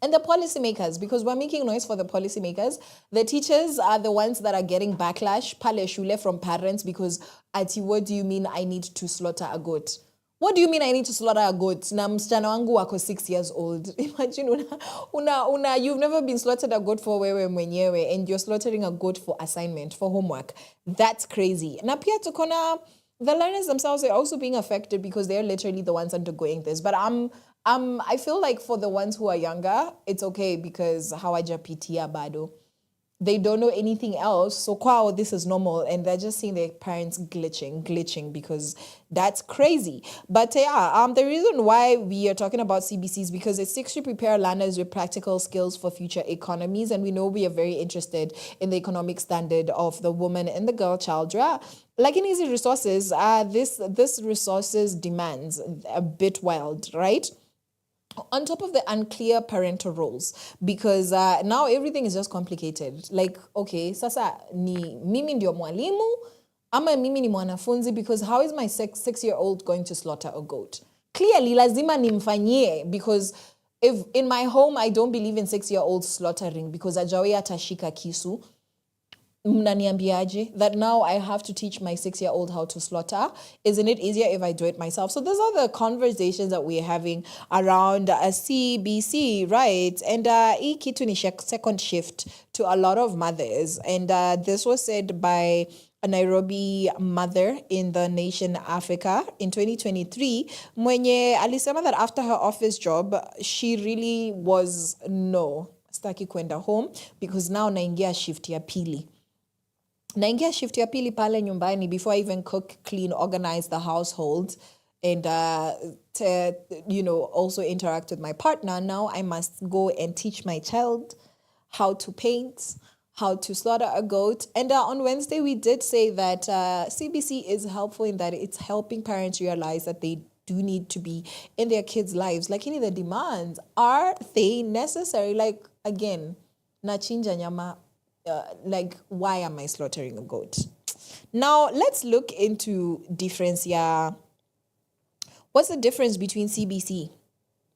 And the policymakers, because we're making noise for the policymakers. The teachers are the ones that are getting backlash, pale shule, from parents, because ati, what do you mean I need to slaughter a goat? What do you mean I need to slaughter a goat? Na msichana wangu wako 6 years old. Imagine you've never been slaughtered a goat for wewe mwenyewe, and you're slaughtering a goat for assignment, for homework. That's crazy. Na pia tukona the learners themselves are also being affected because they're literally the ones undergoing this. But I feel like for the ones who are younger, it's okay because hawajapitia bado. They don't know anything else. So kwao, this is normal. And they're just seeing their parents glitching because that's crazy. But yeah, the reason why we are talking about CBC is because it seeks to prepare learners with practical skills for future economies. And we know we are very interested in the economic standard of the woman and the girl child. Yeah. Like in easy resources, this resources demands a bit wild, right? On top of the unclear parental roles, because now everything is just complicated. Like, okay, sasa ni mimi ndio mwalimu ama mimi ni mwanafunzi, because how is my 6-year-old going to slaughter a goat? Clearly, lazima nimfanyie, because if in my home I don't believe in 6-year-olds slaughtering because ajawe atashika kisu, mnaniambiaje that now I have to teach my 6-year-old how to slaughter? Isn't it easier if I do it myself? So those are the conversations that we're having around a CBC, right? And hii kitu ni second shift to a lot of mothers. And this was said by a Nairobi mother in the nation Africa in 2023, mwenye alisema that after her office job, she really was staki kwenda home because now naingia shift ya pili. Naingia shift ya pili pale nyumbani before I even cook, clean, organize the household, and also interact with my partner. Now I must go and teach my child how to paint, how to slaughter a goat. And on Wednesday we did say that CBC is helpful in that it's helping parents realize that they do need to be in their kids' lives. Like, the demands, are they necessary? Like, again, nachinja nyama. Like, why am I slaughtering a goat? Now, let's look into difference. Yeah, what's the difference between CBC,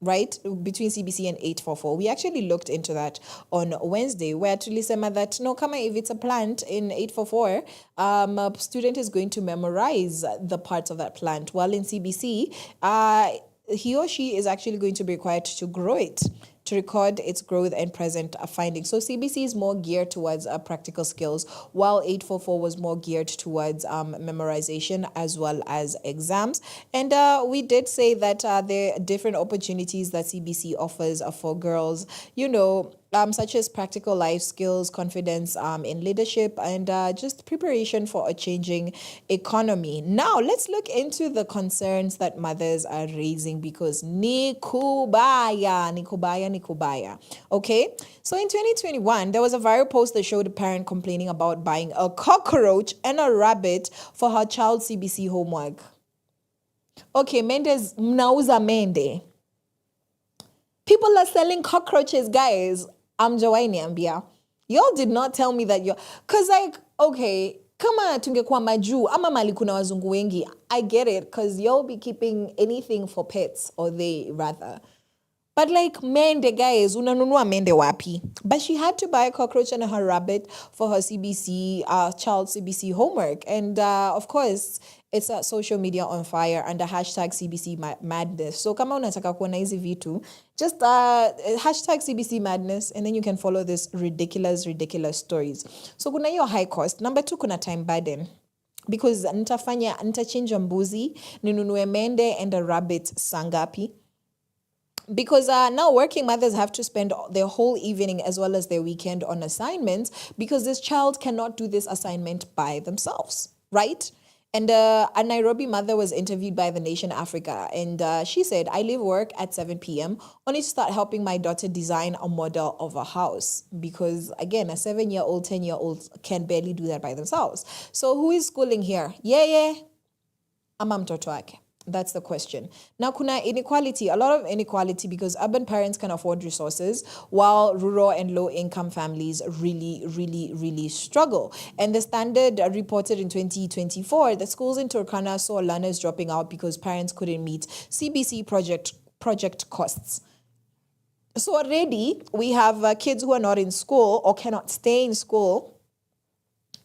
right? Between CBC and 844. We actually looked into that on Wednesday, where tulisema that no, kama if it's a plant in 844, a student is going to memorize the parts of that plant. While in CBC, he or she is actually going to be required to grow it, to record its growth and present findings. So CBC is more geared towards practical skills, while 844 was more geared towards memorization as well as exams. And we did say that there are different opportunities that CBC offers for girls, such as practical life skills, confidence in leadership, and just preparation for a changing economy. Now, let's look into the concerns that mothers are raising, because nikubaya. Okay? So in 2021, there was a viral post that showed a parent complaining about buying a cockroach and a rabbit for her child's CBC homework. Okay, Mendes, mnauza mende. People are selling cockroaches, guys. Amjawaini ambia. Y'all did not tell me that cause okay, kama tungekuwa majuu ama mali kuna wazungu wengi, I get it, cause y'all be keeping anything for pets, or they rather. But mende, guys, unanunua mende wapi? But she had to buy a cockroach and her rabbit for her CBC, child CBC homework. And of course, it's a social media on fire under hashtag CBC madness. So kama unataka kuona hizi vitu, just hashtag CBC madness, and then you can follow this ridiculous stories. So kuna hiyo high cost. Number 2, kuna time burden. Because nitachinja mbuzi, ninunue mende and a rabbit sangapi. Because now working mothers have to spend their whole evening as well as their weekend on assignments, because this child cannot do this assignment by themselves, right? And a Nairobi mother was interviewed by The Nation Africa, and she said, I leave work at 7 p.m. only to start helping my daughter design a model of a house. Because again, a 7-year-old, 10-year-old can barely do that by themselves. So who is schooling here? Yeah. Ama mtoto wake. That's the question. Now, kuna inequality, a lot of inequality, because urban parents can afford resources, while rural and low-income families really struggle. And the Standard reported in 2024 that schools in Turkana saw learners dropping out because parents couldn't meet CBC project costs. So already, we have kids who are not in school or cannot stay in school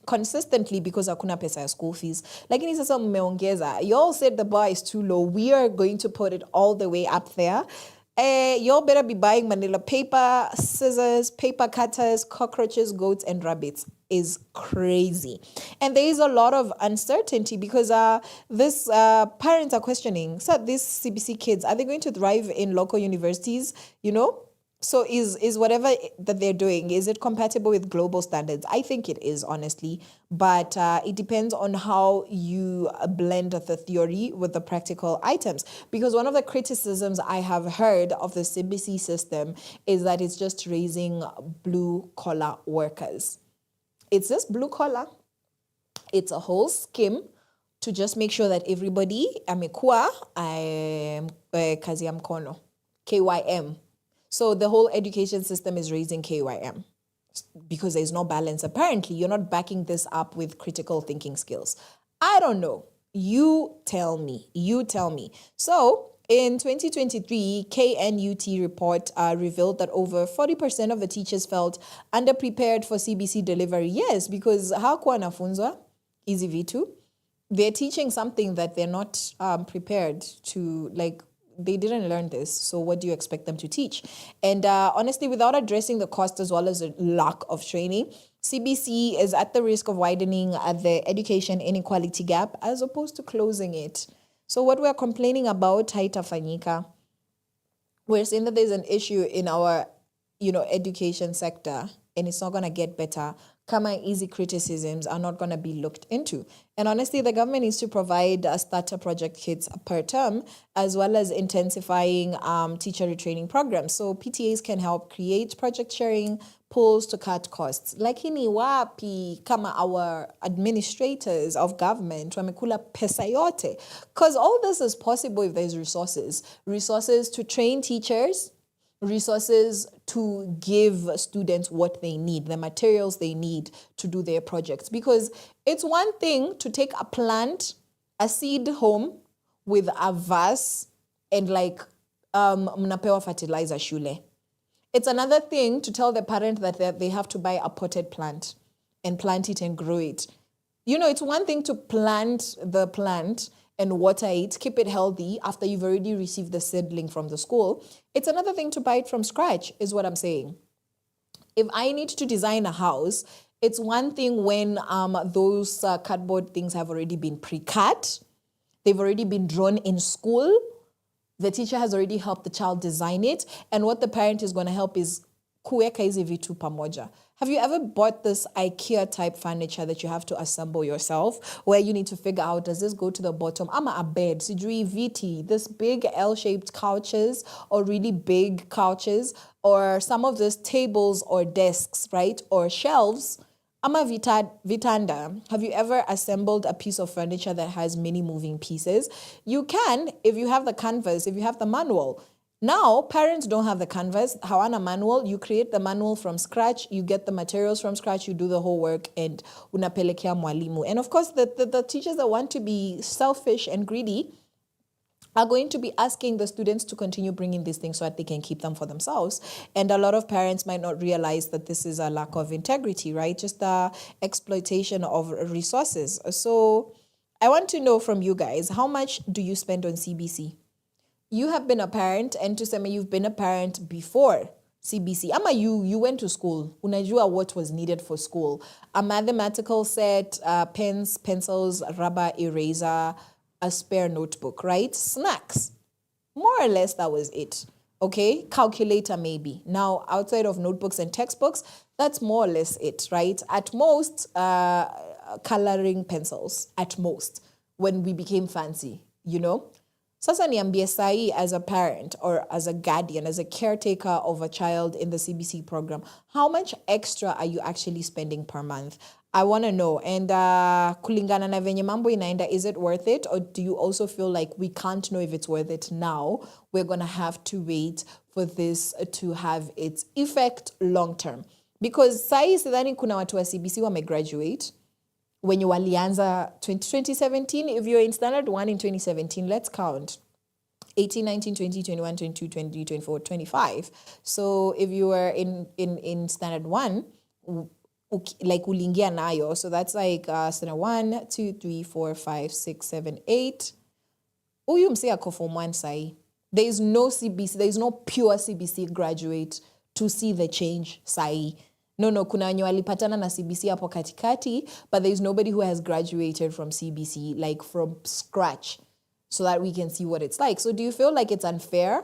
consistently because hakuna pesa ya school fees. Lakini sasa mmeongeza. Y'all said the bar is too low. We are going to put it all the way up there. Y'all better be buying manila paper, scissors, paper cutters, cockroaches, goats, and rabbits. Is crazy. And there is a lot of uncertainty because this parents are questioning, so these CBC kids, are they going to thrive in local universities, So is whatever that they're doing, is it compatible with global standards? I think it is, honestly. But it depends on how you blend the theory with the practical items. Because one of the criticisms I have heard of the CBC system is that it's just raising blue-collar workers. It's just blue-collar. It's a whole scheme to just make sure that everybody, amekuwa, kazi ya mkono, KYM. So the whole education system is raising KYM because there's no balance. Apparently, you're not backing this up with critical thinking skills. I don't know. You tell me. So in 2023, KNUT report revealed that over 40% of the teachers felt underprepared for CBC delivery. Yes, because hakuwa nafunzwa hizi vitu. They're teaching something that they're not prepared to, they didn't learn this, so what do you expect them to teach? And honestly, without addressing the cost as well as the lack of training, CBC is at the risk of widening the education inequality gap as opposed to closing it. So what we're complaining about, haitafanyika. We're saying that there's an issue in our, education sector, and it's not going to get better. Kama easy criticisms are not going to be looked into. And honestly, the government needs to provide starter project kits per term, as well as intensifying teacher retraining programs. So PTAs can help create project sharing pools to cut costs. Lakini wapi kama our administrators of government wamekula pesa yote? Because all this is possible if there's resources. Resources to train teachers, resources to give students what they need, the materials they need to do their projects. Because it's one thing to take a plant, a seed home with a vase and mnapewa fertilizer shule. It's another thing to tell the parent that they have to buy a potted plant and plant it and grow it. It's one thing to plant the plant and water it, keep it healthy after you've already received the seedling from the school. It's another thing to buy it from scratch, is what I'm saying. If I need to design a house, it's one thing when those cardboard things have already been pre-cut. They've already been drawn in school. The teacher has already helped the child design it. And what the parent is going to help is kuweka hizi vitu pamoja. Have you ever bought this IKEA type furniture that you have to assemble yourself, where you need to figure out, does this go to the bottom? Ama a bed, sijui viti, this big L-shaped couches or really big couches, or some of those tables or desks, right? Or shelves. Ama vitanda. Have you ever assembled a piece of furniture that has many moving pieces? You can if you have the canvas, if you have the manual. Now, parents don't have the canvas. Hawana manual. You create the manual from scratch. You get the materials from scratch. You do the whole work and unapelekea mwalimu. And of course, the teachers that want to be selfish and greedy are going to be asking the students to continue bringing these things so that they can keep them for themselves. And a lot of parents might not realize that this is a lack of integrity, right? Just the exploitation of resources. So I want to know from you guys, how much do you spend on CBC? You have been a parent, and to say you've been a parent before CBC. Ama you went to school. Unajua what was needed for school. A mathematical set, pens, pencils, rubber, eraser, a spare notebook, right? Snacks. More or less, that was it. Okay? Calculator maybe. Now, outside of notebooks and textbooks, that's more or less it, right? At most, coloring pencils. At most. When we became fancy, you know? Sasa niambie sahi, as a parent or as a guardian, as a caretaker of a child in the CBC program, how much extra are you actually spending per month? I want to know. And kulingana na venye mambo inaenda, is it worth it? Or do you also feel like we can't know if it's worth it now? We're going to have to wait for this to have its effect long term. Because sahi sidhani kuna watu wa CBC wamegraduate. When you walianza 2017, if you're in standard 1 in 2017, let's count. 18, 19, 20, 21, 22, 23, 24, 25. So if you were in standard 1, like ulingia nayo, so that's like standard 1, 2, 3, 4, 5, 6, 7, 8. Uyu mse ako form 1 sai. There is no CBC, there is no pure CBC graduate to see the change sai. No, kuna wenye walipatana na CBC hapo katikati, but there is nobody who has graduated from CBC, like from scratch, so that we can see what it's like. So do you feel like it's unfair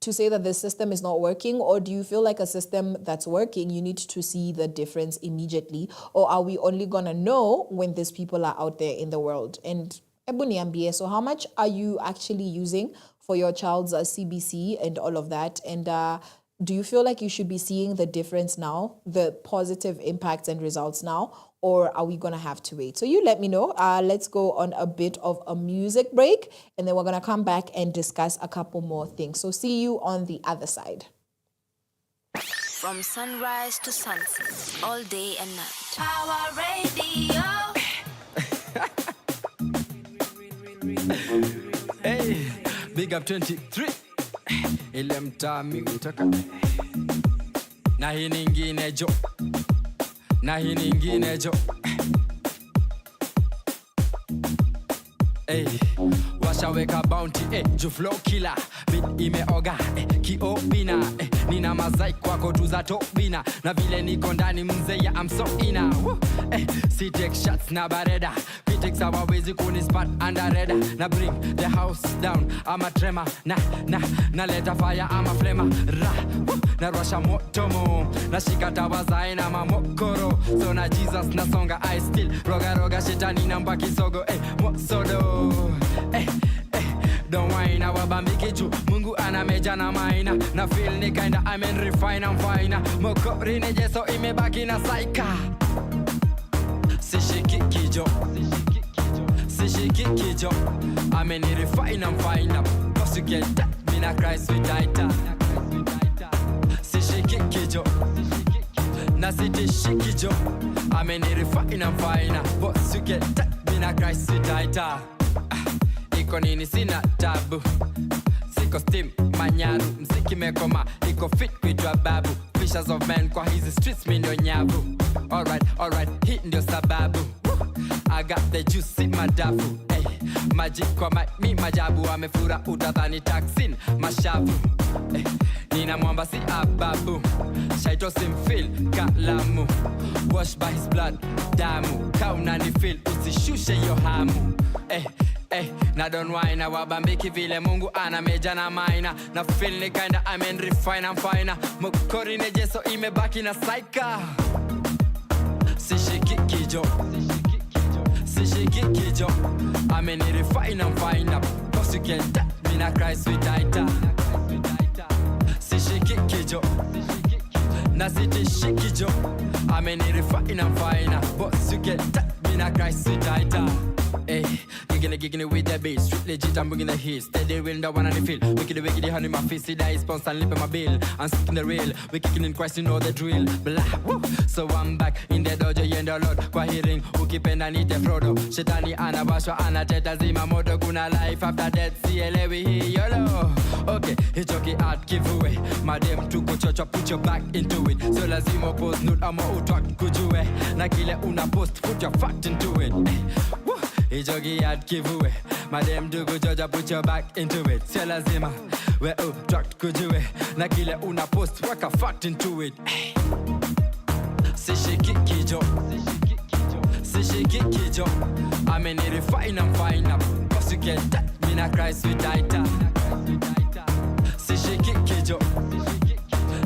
to say that the system is not working, or do you feel like a system that's working, you need to see the difference immediately, or are we only going to know when these people are out there in the world? And ebu niambie, so how much are you actually using for your child's CBC and all of that? And do you feel like you should be seeing the difference now, the positive impacts and results now, or are we going to have to wait? So you let me know. Let's go on a bit of a music break, and then we're going to come back and discuss a couple more things. So see you on the other side. From sunrise to sunset, all day and night. Our radio. Hey, big up 23. Ile mtaa mi utaka. Na hii nyingine jo. Na hii nyingine jo. Hey, washaweka bounty, ju flow killer. Beat imeoga, kiopina. Nina mazai kwako tu za topina. Na vile niko ndani mzeya I'm so ina. Si take shots na bareda. Critics hawawezi kunispot under radar. Na bring the house down. I'm a tremor, na leta fire, I'm a flamer. Na rusha motomo. Na shika tawaza ina mamokoro. So na Jesus na songa I still. Roga shetani na mbaki sogo. Mosodo. Don't whine, I wabambi kichu. Mungu anameja na maina. Na feel ni kinda, I mean refine and fine. Moko rineje so imebaki na saika. Sishiki kijo. I mean refine and fine. Boss you get that, me na cry sweet tighter. Sishiki kijo. Na city shikijo. I mean refine and fine. Boss you get that, me na cry sweet tighter. Iko nini sina tabu. Siko steam, manyaru. Mziki mekoma, iko fit kuitwa babu. Fishers of men kwa hizi streets mi ndio nyavu. Alright, hit ndio sababu. I got the juice in my dafu. Maji kwa mi majabu amefura utadhani taksin mashavu Nina mwamba si ababu Shaito simfil kalamu Wash by his blood damu Kauna ni feel usishushe yo hamu na don't whine na wabambiki vile Mungu ana meja na maina na feel ni kinda I mean refine I'm fine mukori nejeso imebaki na saika Sishiki kijo I mean refine I'm fine cause you get that mina cry sweet aita Sishiki kijo na sitishiki jo I mean refine I'm fine cause you get that mina cry sweet aita Gigging with the bass, street legit, I'm bringing the heat. Steady wind, I wanna feel. Wicked, honey, my face, see that sponsor and lip in my bill. I'm sticking the rail, we kicking in Christ, you know the drill. Blah, woo. So I'm back in the dojo, in the Lord. Kwa hearing, who keep and I need the Frodo. Shetani, Anna, Basho, Anna, Teta, Zima, Moto, Guna, life after death, CLA, we hear YOLO. Okay, hit jockey art, give away. Madam, to go church, put your back into it. So lazimo post, note, I'm a utwak, kujuwe. Nakile, una post, put your fact into it. Woo. Ijogi at giveaway. Madam do go judge, put your back into it. Sela zima, we tracked kujue. Nakile una post, work a fact into it. Sishiki kijo. I mean it fine, I'm fine up. Cause you get that, mina cry sweet aita. Sishiki kijo.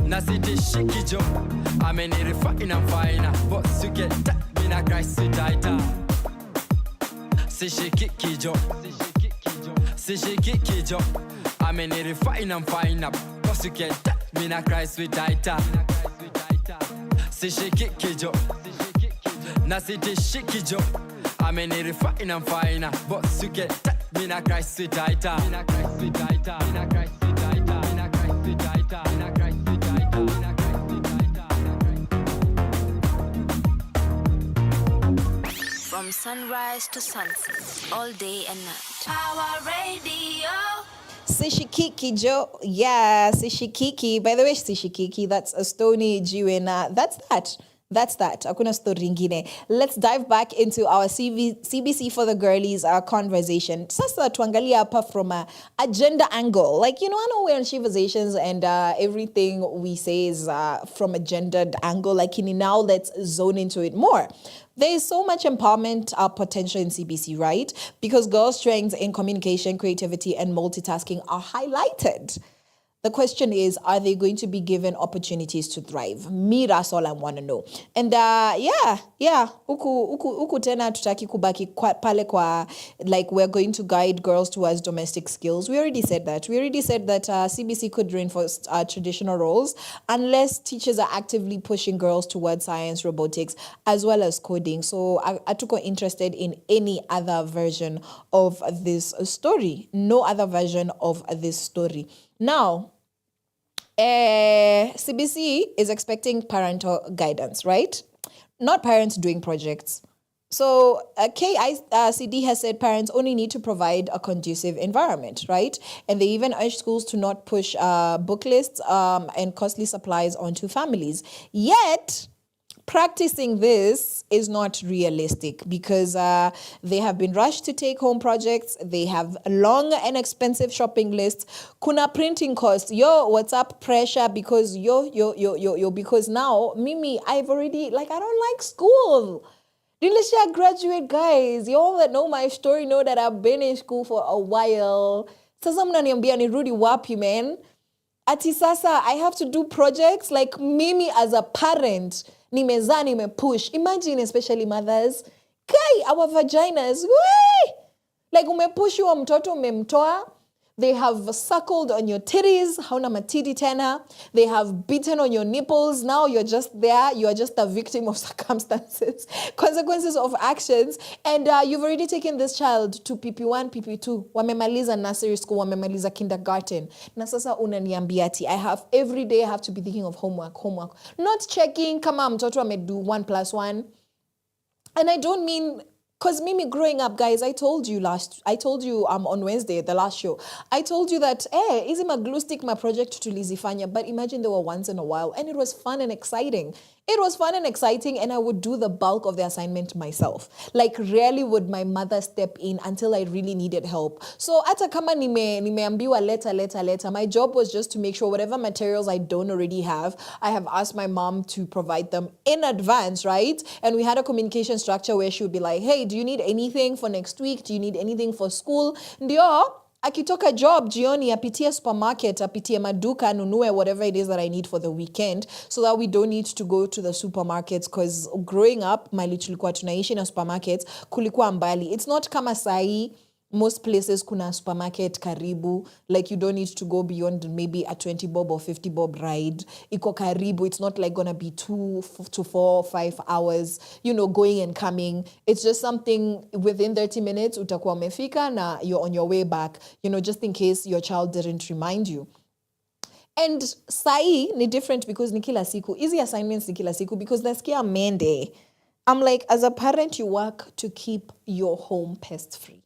Nasiti shikijo. I mean it fine, I'm fine up. Cause you get that, mina cry sweet aita. Sishiki kijo I mean it fine I'm fine up cause you get that mina cry sweet aita Sishiki kijo na siti shikijo I mean it fine I'm fine up cause you get that mina cry sweet aita mina cry sweet aita mina cry sweet aita mina cry sweet aita mina cry sweet aita mina cry sweet aita From sunrise to sunset, all day and night. Our radio. Sishikiki Joe. Yeah, Sishikiki. By the way, Sishikiki, that's a Stony Jiwena. That's that. Hakuna story ingine. Let's dive back into our CBC for the girlies conversation. Sasa tuangalia hapa from a gender angle. Like, I know we're on Sheversations and everything we say is from a gendered angle. Like, now let's zone into it more. There is so much empowerment potential in CBC, right? Because girls' strengths in communication, creativity, and multitasking are highlighted. The question is, are they going to be given opportunities to thrive? Me, that's all I want to know. And Uku tena tutaki kubaki pale kwa, like, we're going to guide girls towards domestic skills. We already said that. CBC could reinforce traditional roles unless teachers are actively pushing girls towards science, robotics, as well as coding. So atuko interested in any other version of this story. No other version of this story. Now, CBC is expecting parental guidance, right? Not parents doing projects. So KICD has said parents only need to provide a conducive environment, right? And they even urge schools to not push book lists and costly supplies onto families. Yet, practicing this is not realistic because they have been rushed to take home projects. They have long and expensive shopping lists. Kuna printing costs. WhatsApp pressure because because now, Mimi, I've already, I don't like school. Dilisha graduate, guys. You all that know my story know that I've been in school for a while. Sasa mnaniambia nirudi wapi, man? Ati sasa, I have to do projects like Mimi as a parent. Nimezaa, nimepush. Imagine, especially mothers. Kai, our vaginas. Wee! Like, umepush your mtoto, umemtoa. They have suckled on your titties. Hauna matiti tena. They have beaten on your nipples. Now you're just there. You are just a victim of circumstances. Consequences of actions. And you've already taken this child to PP1, PP2. Wamemaliza nursery school. Wamemaliza kindergarten. Na sasa unaniambia ati. Every day I have to be thinking of homework. Not checking kama mtoto amedu 1+1. And I don't mean Because Mimi, growing up, guys, I told you on Wednesday, the last show, I told you that, easy my glue stick, my project to Lizifanya, but imagine they were once in a while, and it was fun and exciting. It was fun and exciting, and I would do the bulk of the assignment myself. Like, rarely would my mother step in until I really needed help. So, ata kama nimeambiwa later, my job was just to make sure whatever materials I don't already have, I have asked my mom to provide them in advance, right? And we had a communication structure where she would be like, hey, do you need anything for next week? Do you need anything for school? Ndio, akitoka job jioni apitie supermarket, apitie maduka, nunue whatever it is that I need for the weekend, so that we don't need to go to the supermarkets, because growing up mali tulikuwa tunaishi na supermarkets kulikuwa mbali. It's not kama sahi most places kuna supermarket karibu, like you don't need to go beyond maybe a 20 bob or 50 bob ride. Iko karibu, it's not like gonna be 2 to 4 5 hours, going and coming. It's just something within 30 minutes utakuwa umefika na you're on your way back, just in case your child didn't remind you. And sai ni different because ni kila siku. Easy assignments ni kila siku because nasikia Monday. I'm like, as a parent, you work to keep your home pest free.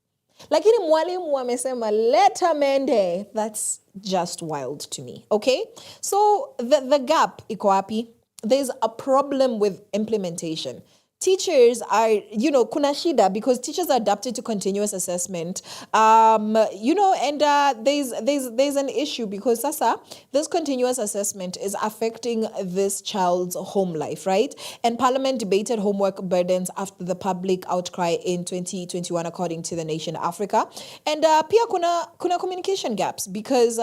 Lakini mwalimu amesema leta Monday. That's just wild to me. Okay? So the gap iko wapi? There's a problem with implementation. Teachers are, kuna shida because teachers are adapted to continuous assessment. And there's an issue because sasa, this continuous assessment is affecting this child's home life, right? And Parliament debated homework burdens after the public outcry in 2021, according to the nation Africa. And pia kuna communication gaps because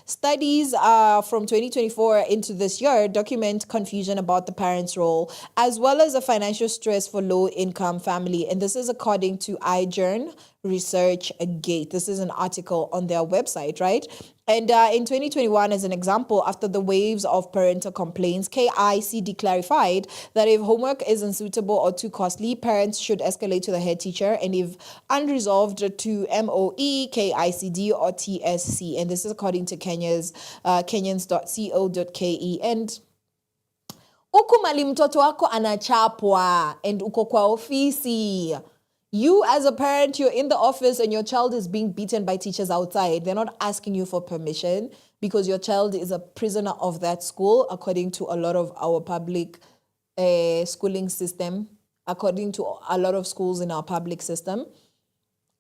studies from 2024 into this year document confusion about the parents' role, as well as the financial stress for low-income family. And this is according to iJourn Research Gate. This is an article on their website, right? And in 2021, as an example, after the waves of parental complaints, KICD clarified that if homework is unsuitable or too costly, parents should escalate to the head teacher, and if unresolved, to MOE, KICD, or TSC. And this is according to Kenyans.co.ke. And uku mali mtoto wako anachapwa and uko kwa ofisi. You as a parent, you're in the office and your child is being beaten by teachers outside. They're not asking you for permission because your child is a prisoner of that school, according to a lot of our public schooling system, according to a lot of schools in our public system.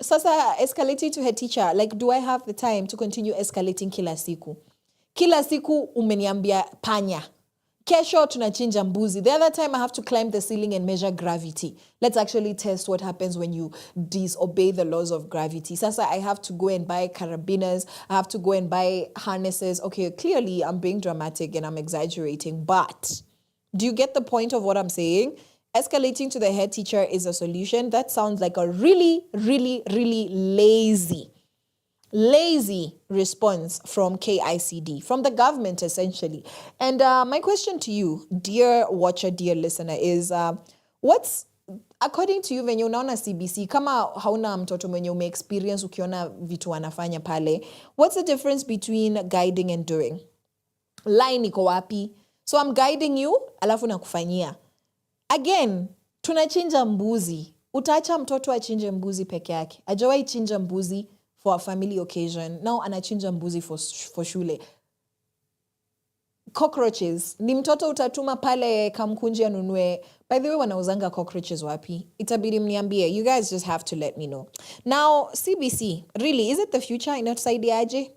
Sasa escalating to head teacher, like, do I have the time to continue escalating kila siku? Kila siku umeniambia panya. Kesho tunachinja mbuzi. The other time I have to climb the ceiling and measure gravity. Let's actually test what happens when you disobey the laws of gravity. Sasa I have to go and buy carabiners. I have to go and buy harnesses. Okay, clearly I'm being dramatic and I'm exaggerating, but do you get the point of what I'm saying? Escalating to the head teacher is a solution. That sounds like a really, really, really lazy response from KICD, from the government essentially. And my question to you, dear watcher, dear listener, is what's, according to you, venye unaona CBC, kama hauna mtoto mwenye ume experience ukiona vitu wanafanya pale, what's the difference between guiding and doing? Line iko wapi? So I'm guiding you, alafu nakufanyia. Again, tunachinja mbuzi. Utaacha mtoto achinje mbuzi peke yake. Hajawahi chinja mbuzi for a family occasion. Now anachinja mbuzi for shule. Cockroaches. Ni mtoto utatuma pale kamkunji anunue. By the way, wanauzanga cockroaches wapi? Itabidi mniambie. You guys just have to let me know. Now, CBC, really, is it the future? Inatusaidia aje?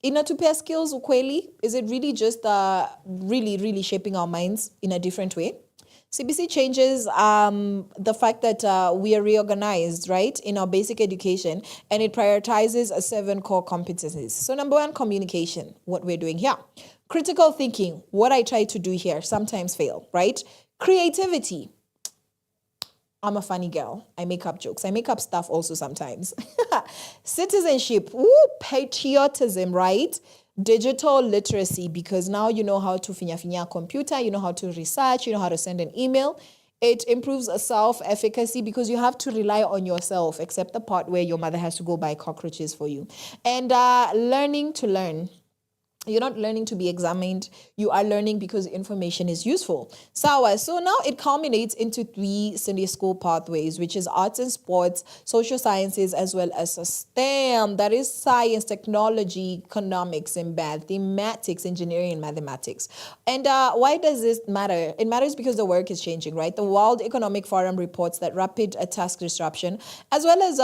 Inatupea skills ukweli? Is it really just really, really shaping our minds in a different way? CBC changes the fact that we are reorganized, right, in our basic education, and it prioritizes 7 core competencies. So number 1, communication, what we're doing here. Critical thinking, what I try to do here, sometimes fail, right? Creativity. I'm a funny girl. I make up jokes. I make up stuff also sometimes. Citizenship, patriotism, right? Digital literacy, because now you know how to finya a computer, you know how to research, you know how to send an email. It improves self-efficacy because you have to rely on yourself, except the part where your mother has to go buy cockroaches for you. And learning to learn. You're not learning to be examined. You are learning because information is useful. Sawa. So now it culminates into 3 Sunday school pathways, which is arts and sports, social sciences, as well as STEM. That is science, technology, economics, and mathematics, engineering, and mathematics. And why does this matter? It matters because the work is changing, right? The World Economic Forum reports that rapid task disruption, as well as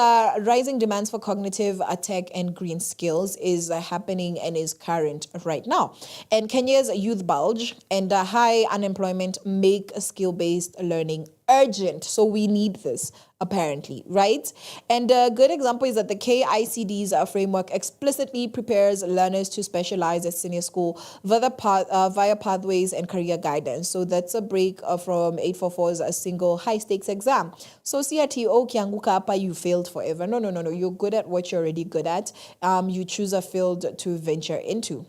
rising demands for cognitive tech and green skills is happening and is current right now. And Kenya's youth bulge and high unemployment make skill-based learning urgent. So we need this, apparently, right? And a good example is that the KICD's framework explicitly prepares learners to specialize at senior school via pathways and career guidance. So that's a break from 844's a single high-stakes exam. So CRT, kianguka hapa, you failed forever. No. You're good at what you're already good at. You choose a field to venture into.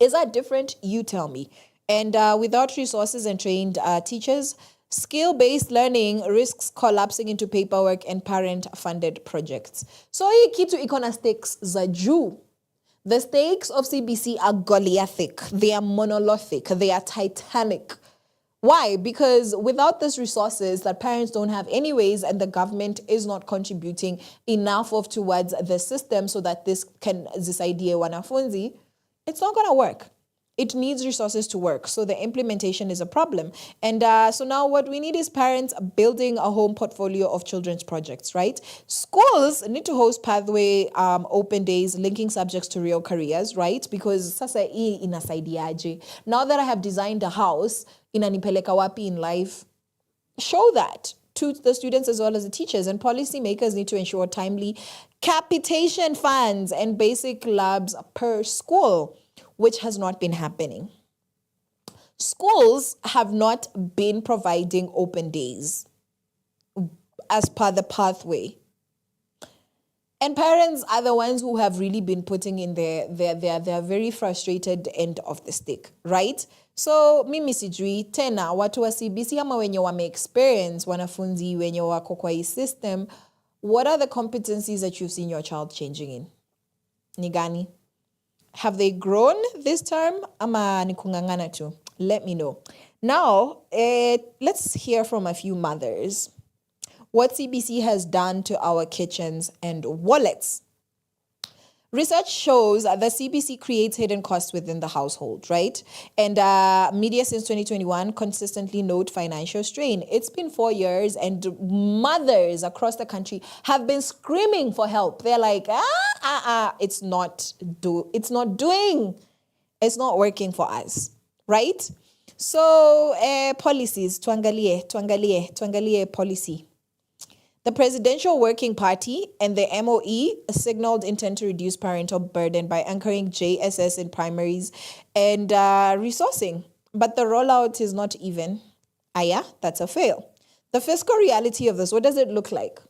Is that different? You tell me. And without resources and trained teachers, skill-based learning risks collapsing into paperwork and parent-funded projects. So hii kitu iko na stakes za juu. The stakes of CBC are Goliathic. They are monolithic. They are titanic. Why? Because without these resources that parents don't have anyways, and the government is not contributing enough towards the system so that this idea wanafunzi, it's not going to work. It needs resources to work. So the implementation is a problem. And so now what we need is parents building a home portfolio of children's projects, right? Schools need to host pathway open days, linking subjects to real careers, right? Because sasa hii inasaidiaje. Now that I have designed a house, inanipeleka wapi in life, show that to the students as well as the teachers. And policymakers need to ensure timely capitation funds and basic labs per school, which has not been happening. Schools have not been providing open days as per the pathway. And parents are the ones who have really been putting in their very frustrated end of the stick, right? So mimi sijui tena watu wa CBC ama wenye wame experience wanafunzi wenye wako kwa hii system, what are the competencies that you've seen your child changing in? Ni gani? Have they grown this term? Ama ni kungangana tu? Let me know. Now, let's hear from a few mothers what CBC has done to our kitchens and wallets. Research shows that the CBC creates hidden costs within the household, right? And media since 2021 consistently note financial strain. It's been 4 years and mothers across the country have been screaming for help. They're like, it's not working for us, right? So policies, tuangalie policy. The Presidential Working Party and the MOE signaled intent to reduce parental burden by anchoring JSS in primaries and resourcing. But the rollout is not even. That's a fail. The fiscal reality of this, what does it look like?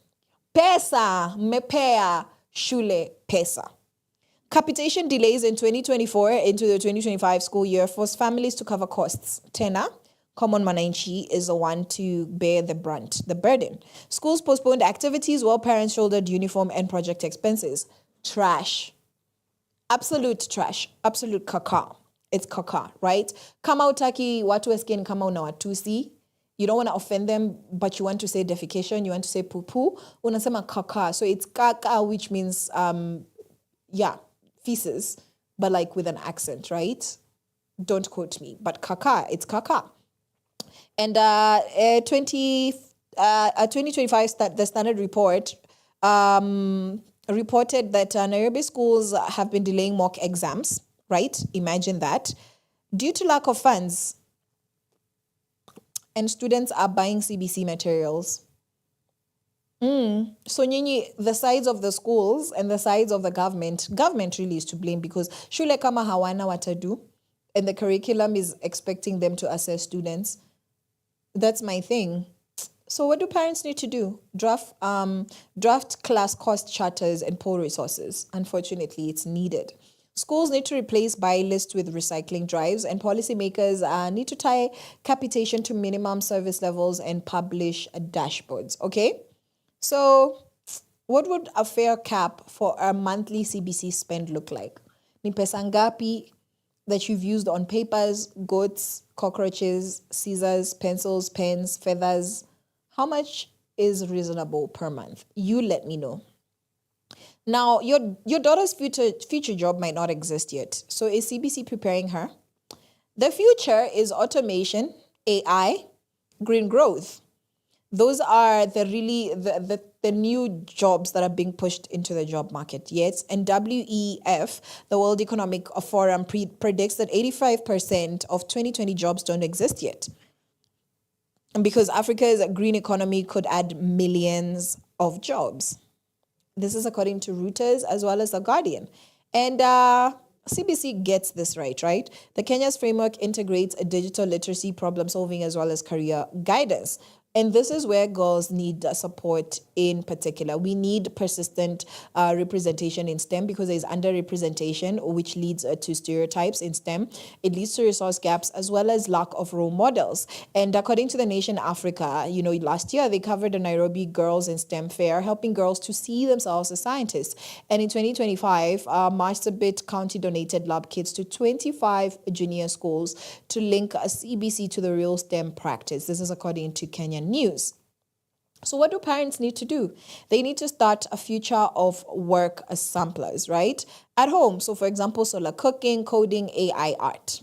Pesa, mepea, shule, pesa. Capitation delays in 2024 into the 2025 school year forced families to cover costs. Tena, Common Mwananchi is the one to bear the burden. Schools postponed activities while parents shouldered uniform and project expenses. Trash. Absolute trash. Absolute kaka. It's kaka, right? Kama utaki watu wasikie kama unawatusi. You don't want to offend them, but you want to say defecation, you want to say poo-poo. Unasema kaka. So it's kaka, which means, feces, but like with an accent, right? Don't quote me. But kaka, it's kaka. And 2025, the Standard Report reported that Nairobi schools have been delaying mock exams, right? Imagine that. Due to lack of funds. And students are buying CBC materials. So nyinyi, the sides of the schools and the sides of the government really is to blame because shule kama hawana watadu and the curriculum is expecting them to assess students. That's my thing. So what do parents need to do? Draft class cost charters and pull resources. Unfortunately, it's needed. Schools need to replace buy lists with recycling drives, and policymakers need to tie capitation to minimum service levels and publish dashboards. Okay? So what would a fair cap for a monthly CBC spend look like? ni pesa ngapi that you've used on papers, goats, cockroaches, scissors, pencils, pens, feathers. How much is reasonable per month? You let me know. Now, your daughter's future job might not exist yet. So is CBC preparing her? The future is automation, AI, green growth. Those are the new jobs that are being pushed into the job market, yes. And WEF, the World Economic Forum, predicts that 85% of 2020 jobs don't exist yet. And because Africa's green economy could add millions of jobs. This is according to Reuters as well as The Guardian. And CBC gets this right? The Kenya's framework integrates a digital literacy, problem solving, as well as career guidance. And this is where girls need support in particular. We need persistent representation in STEM because there's underrepresentation, which leads to stereotypes in STEM. It leads to resource gaps as well as lack of role models. And according to the Nation Africa, last year they covered the Nairobi Girls in STEM Fair, helping girls to see themselves as scientists. And in 2025, Marsabit County donated lab kits to 25 junior schools to link CBC to the real STEM practice. This is according to Kenyan News. So what do parents need to do? They need to start a future of work as samplers, right? At home. So for example, solar cooking, coding, AI art.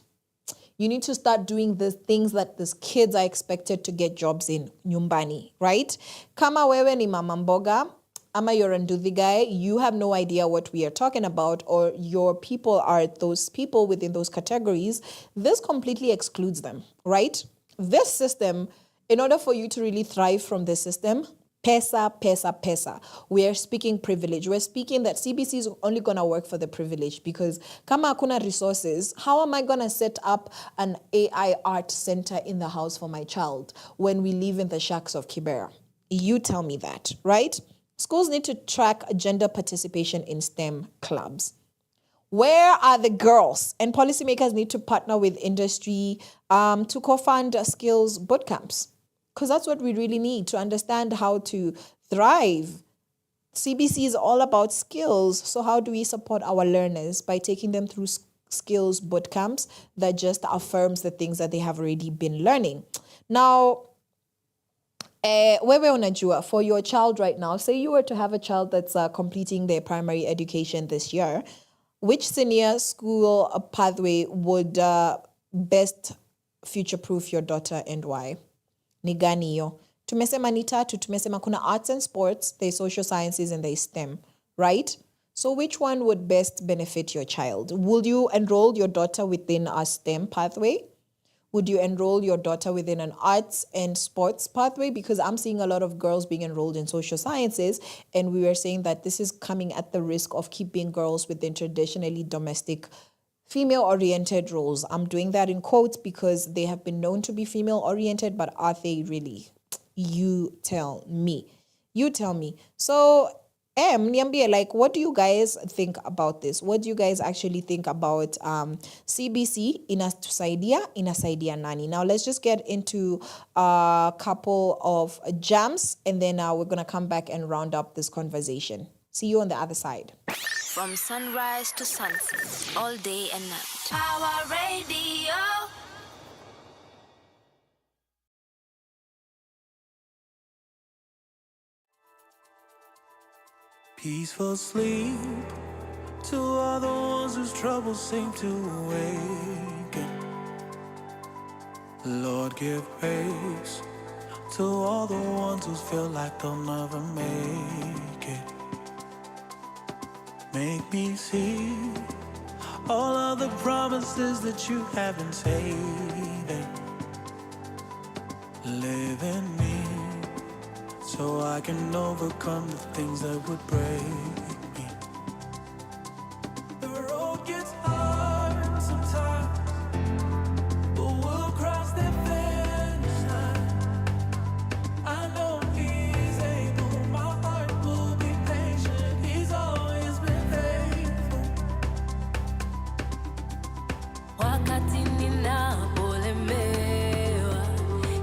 You need to start doing the things that these kids are expected to get jobs in nyumbani, right? Kama wewe ni mama mboga, ama you're a nduthi guy, you have no idea what we are talking about, or your people are those people within those categories. This completely excludes them, right? This system, in order for you to really thrive from this system, pesa. We are speaking privilege. We're speaking that CBC is only going to work for the privileged because kama hakuna resources, how am I going to set up an AI art center in the house for my child when we live in the shacks of Kibera? You tell me that, right? Schools need to track gender participation in STEM clubs. Where are the girls? And policymakers need to partner with industry to co-fund skills bootcamps. Because that's what we really need to understand how to thrive. CBC is all about skills. So how do we support our learners? By taking them through skills bootcamps that just affirms the things that they have already been learning. Now, wewe unajua, for your child right now, say you were to have a child that's completing their primary education this year, which senior school pathway would best future-proof your daughter and why? Ni gani hiyo? Tumesema ni tatu. Tumesema kuna arts and sports, there's social sciences, and there's STEM, right? So which one would best benefit your child? Will you enroll your daughter within a STEM pathway? Would you enroll your daughter within an arts and sports pathway? Because I'm seeing a lot of girls being enrolled in social sciences, and we were saying that this is coming at the risk of keeping girls within traditionally domestic female-oriented roles. I'm doing that in quotes because they have been known to be female-oriented, but are they really? You tell me. So, niambie, like, what do you guys think about this? What do you guys actually think about CBC? Inasaidia nani? Now, let's just get into a couple of jams, and then we're going to come back and round up this conversation. See you on the other side. From sunrise to sunset, all day and night. Power Radio. Peaceful sleep to all the ones whose troubles seem to awaken. Lord, give grace to all the ones who feel like they'll never make it. Make me see all of the promises that you have been saving. Live in me so I can overcome the things that would break me. The road gets hard sometimes, but we'll cross that finish line. I know He's able, my heart will be patient. He's always been faithful. Wakati ninapolemewa,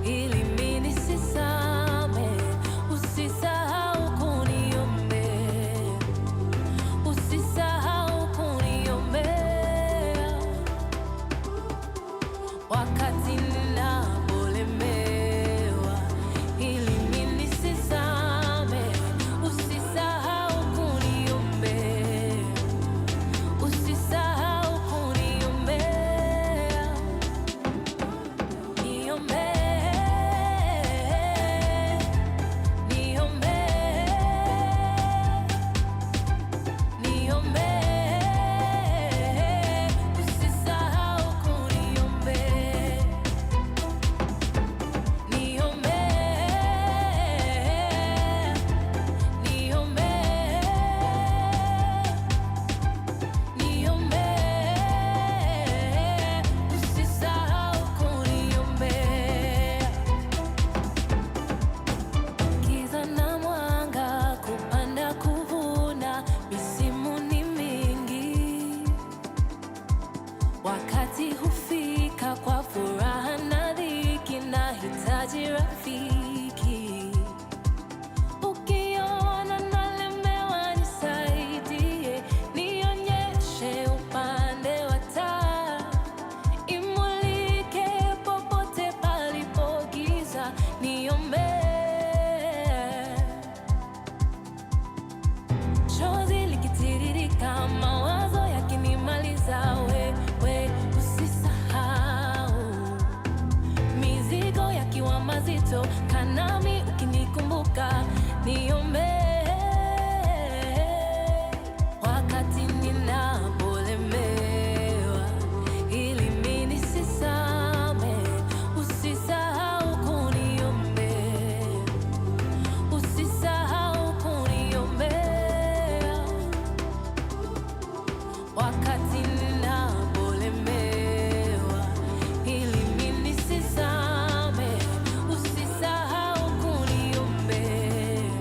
ili mimi nisisame, usisahau kuniombea. eti rafiki. Ukiona nalemewa nisaidie, nionyeshe upande wa taa, imulike popote palipo giza, niombe. Chozi likitiririka, mawazo yakinimaliza, wewe usisahau. Mizigo yakiwa mazito, kanami ukinikumbuka, niombe. Wakati ninapolemewa, ili mimi nisisame, usisahau kuniombea. Usisahau kuniombea. Wakati ninapolemewa, ili mimi nisisame, usisahau kuniombea.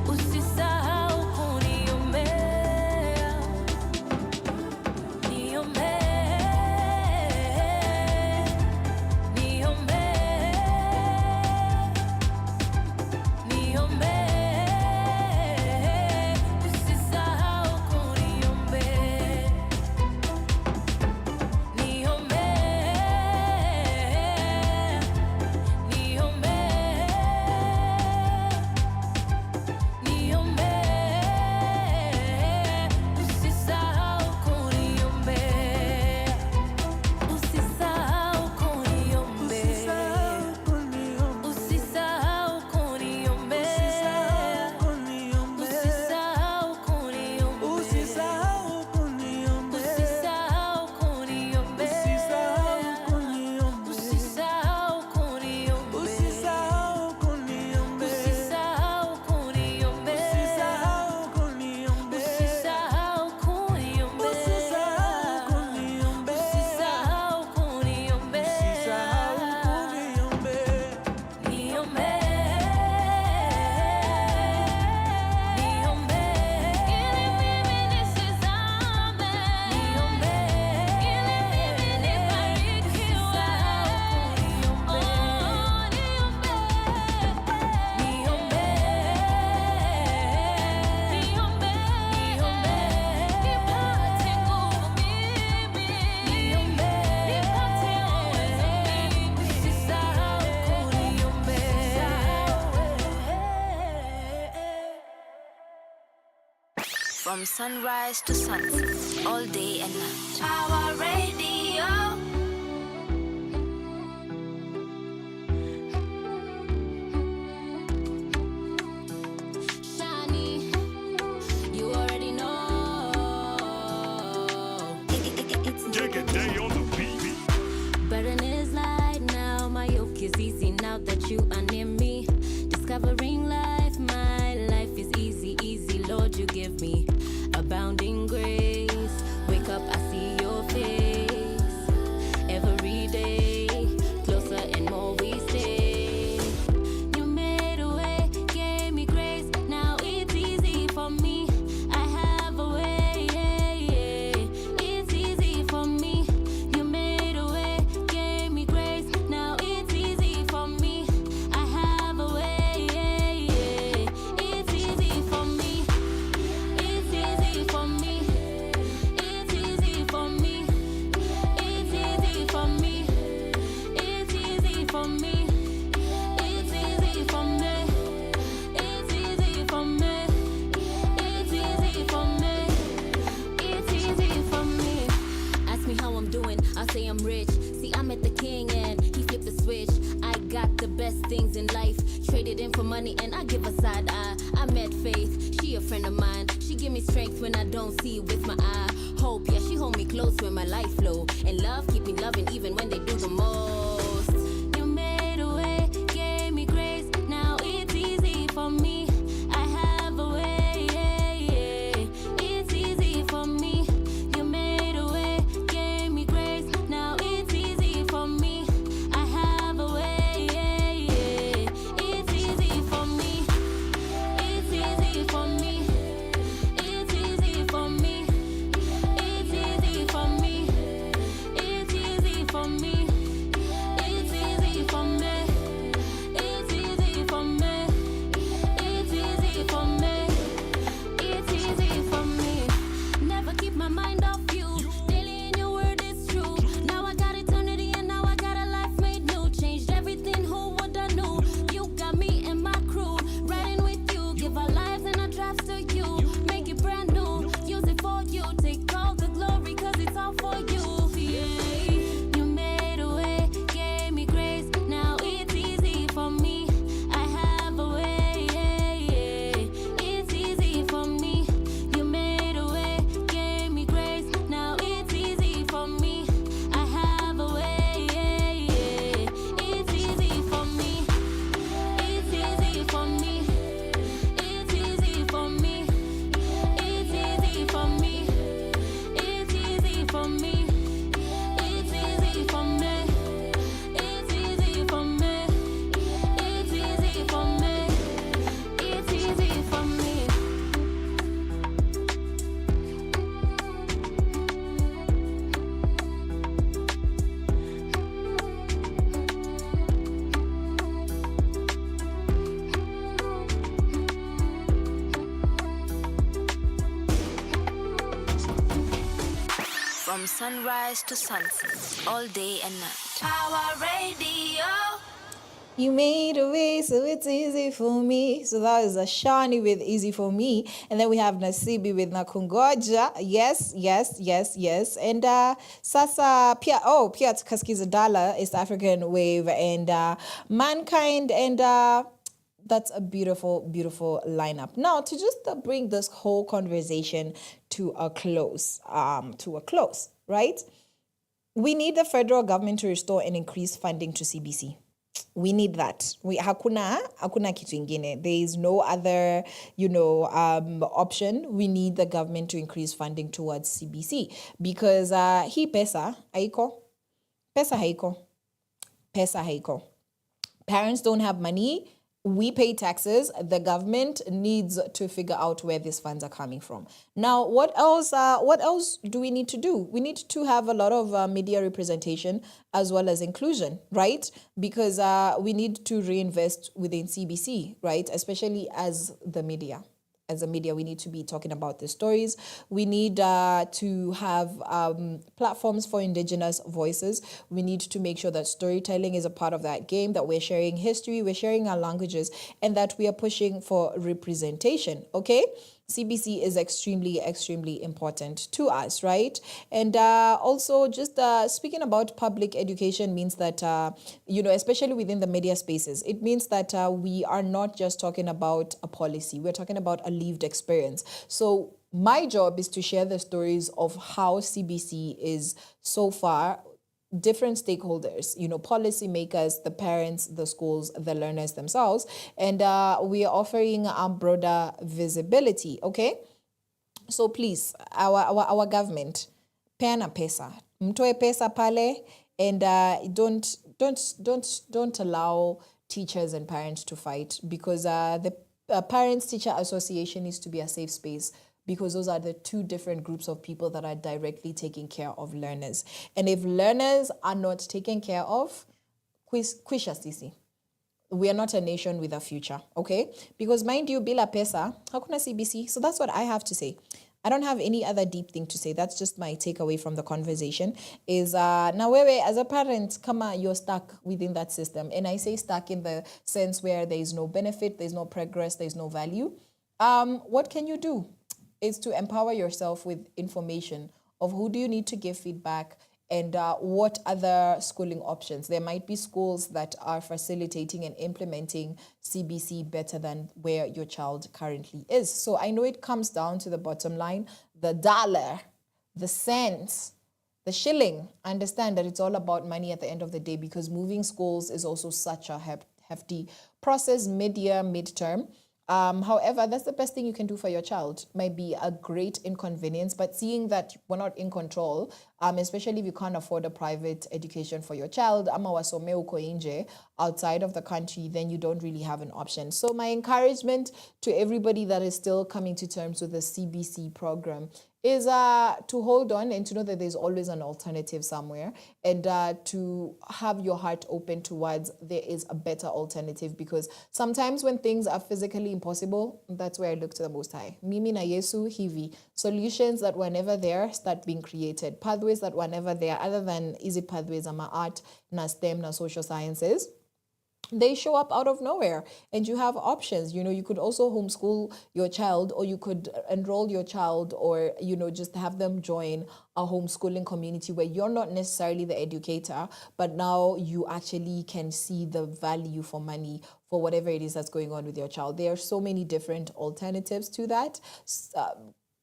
Usisahau kuniombea. Niombee. Niombee. Niombee. Usisahau kuniombea. From sunrise to sunset, all day and night. Our radio. Shani, you already know. Take a day on the beat. Burden is light now, my yoke is easy now that you are near me. Discovering life, my life is easy, easy, Lord, you give me abounding grace. Wake up, I see your face. Every day, closer and more we stay. You made a way, gave me grace. Now it's easy for me. I have a way, it's easy for me. You made a way, gave me grace. Now it's easy for me. I have a way, it's easy for me. It's easy for me. It's easy for me. It's easy for me. It's easy for me. It's easy for me. It's easy for me. It's easy for me. It's easy for me. Ask me how I'm doing, I'll say I'm rich. See, I met the king and he flipped the switch. I got the best things in life. Traded in for money and I give a side eye. I met Faith, she a friend of mine. She give me strength when I don't see with my eye. Hope, yeah, she hold me close when my life flow. And love, keep me loving even when they do the most. You made a way, gave me grace. Now it's easy for me. I have a way, it's easy for me. You made a way, gave me grace. Now it's easy for me. I have a way, it's easy for me. It's easy for me. It's easy for me. It's easy for me. It's easy for me. From sunrise to sunset, all day and night. Power Radio. You made a way so it's easy for me. So that is a Shani with Easy For Me. And then we have Nasibi with Nakungoja. Yes. And Sasa Pia Kaskiza Dala, East African Wave, and Mankind, and that's a beautiful, beautiful lineup. Now, to just bring this whole conversation to a close, right? We need the federal government to restore and increase funding to CBC. We need that. Hakuna kitu ingine. There is no other, option. We need the government to increase funding towards CBC because pesa haiko. Parents don't have money. We pay taxes. The government needs to figure out where these funds are coming from. Now, what else do we need to do? We need to have a lot of media representation as well as inclusion, right? Because we need to reinvest within CBC, right? Especially as the media. As a media, we need to be talking about the stories. We need to have platforms for indigenous voices. We need to make sure that storytelling is a part of that game, that we're sharing history, we're sharing our languages, and that we are pushing for representation, okay? CBC is extremely, extremely important to us, right? And also just speaking about public education means that, especially within the media spaces, it means that we are not just talking about a policy, we're talking about a lived experience. So my job is to share the stories of how CBC is so far different stakeholders, policymakers, the parents, the schools, the learners themselves, and we are offering broader visibility. Okay, so please, our government, pena pesa, mtoe pesa pale, and don't allow teachers and parents to fight, because the Parents-Teacher Association needs to be a safe space, because those are the two different groups of people that are directly taking care of learners. And if learners are not taken care of, kwisha sisi. We are not a nation with a future, okay? Because mind you, bila pesa, hakuna CBC. So that's what I have to say. I don't have any other deep thing to say. That's just my takeaway from the conversation is, now wewe, as a parent, kama you're stuck within that system. And I say stuck in the sense where there is no benefit, there's no progress, there's no value. What can you do? Is to empower yourself with information of who do you need to give feedback and what other schooling options. There might be schools that are facilitating and implementing CBC better than where your child currently is. So I know it comes down to the bottom line, the dollar, the cents, the shilling. I understand that it's all about money at the end of the day, because moving schools is also such a hefty process, mid-year, midterm. However, that's the best thing you can do for your child. Might be a great inconvenience, but seeing that we're not in control, especially if you can't afford a private education for your child, ama wasome uko nje, outside of the country, then you don't really have an option. So my encouragement to everybody that is still coming to terms with the CBC program is to hold on and to know that there's always an alternative somewhere, and to have your heart open towards there is a better alternative, because sometimes when things are physically impossible, that's where I look to the Most High. Mimi na Yesu hivi. Solutions that were never there start being created. Pathways that were never there, other than easy pathways, ama art, na STEM, na social sciences, they show up out of nowhere, and you have options. You could also homeschool your child, or you could enroll your child, or, just have them join a homeschooling community where you're not necessarily the educator, but now you actually can see the value for money for whatever it is that's going on with your child. There are so many different alternatives to that.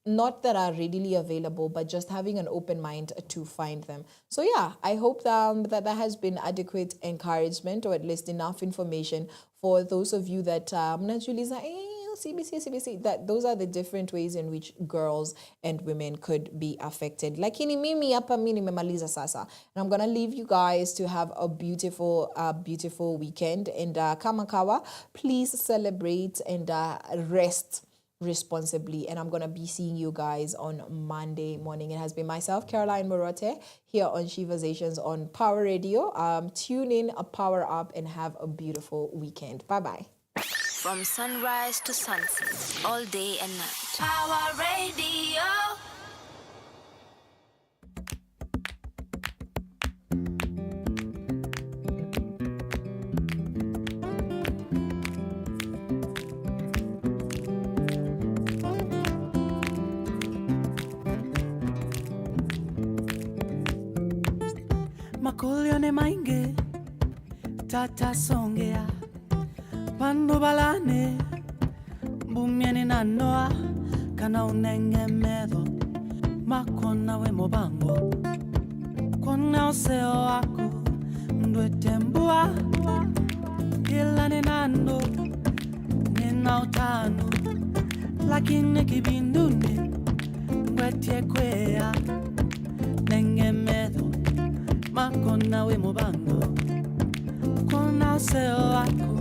Not that are readily available, but just having an open mind to find them. So yeah, I hope that has been adequate encouragement, or at least enough information for those of you that CBC, that those are the different ways in which girls and women could be affected. Lakini mimi hapa mimi nimemaliza sasa. And I'm going to leave you guys to have a beautiful weekend. And kama kawa, please celebrate and rest responsibly, and I'm gonna be seeing you guys on Monday morning. It has been myself, Caroline Murote, here on Sheversations on Power Radio. Tune in, power up, and have a beautiful weekend. Bye bye. From sunrise to sunset, all day and night. Power Radio. Utata songea Pando balane Bumieni na noa Kana unenge medo Makona we mobango Kona oseo aku Ndwetembua Kila ninando Nina utano Lakini kibinduni Ngwetie kwea Nenge medo Makona we mobango Kona oseo aku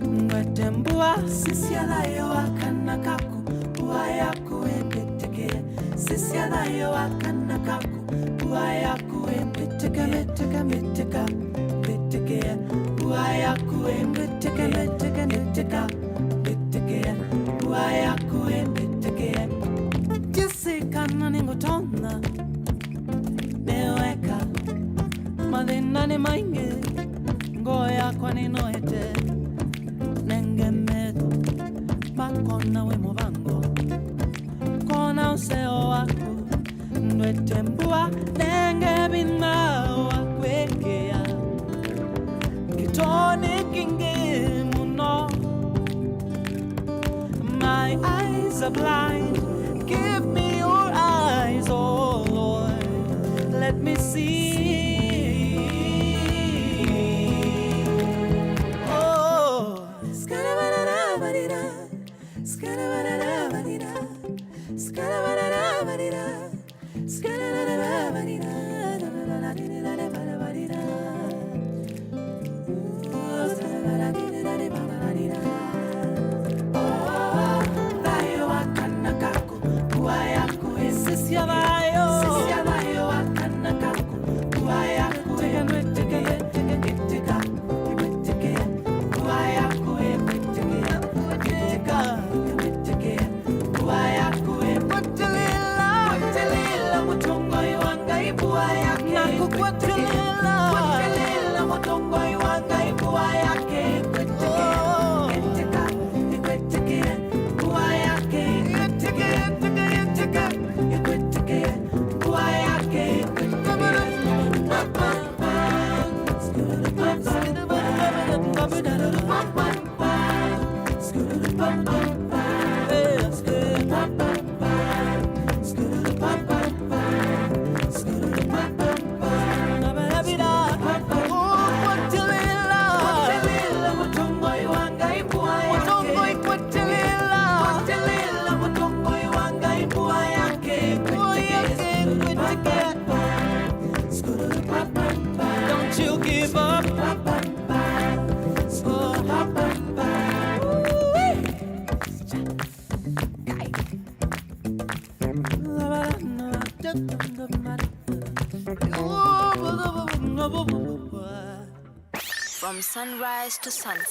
Ndwetembua Sisi alayo wakana kaku Ua yaku embeteke Sisi alayo wakana kaku Ua yaku embeteke Meteka meteka Beteke Ua yaku embeteke Meteka meteka Beteke Ua yaku embeteke Jessica naningo tona Neweka Madina ni mainge Ngoya kwa ninoete Nenge medo Makona we movango Kona useo wako Nwetembua Nenge bina wakwekea Kitone kinge muno My eyes are blind Give me your eyes, oh Lord Let me see Oh Skada-ba-da-da-ba-dee-da Skada-ba-da-da-ba-dee-da Skada-ba-da-da-ba-dee-da Skada-ba-da-da-ba-dee-da Da-da-da-da-da-da-da-da-da-da-da. Ooh, skada-ba-da-da-da-da-da-da-da-da. Oh, vayo wakana kaku, ua yaku esisia vayo. Sisia vayo wakana kaku, ua yaku ebeteke, beteka, beteke, ua yaku ebeteke, beteka, beteke, ua yaku ebetela, betela mutongo iwanga ibua yake, nakukwatelela, kwatelela mutongo iwanga ibua yake, beteke, beteka, beteke, ua yake, beteke, beteke, beteke, ua yake, Don't you give up. From sunrise to sunset.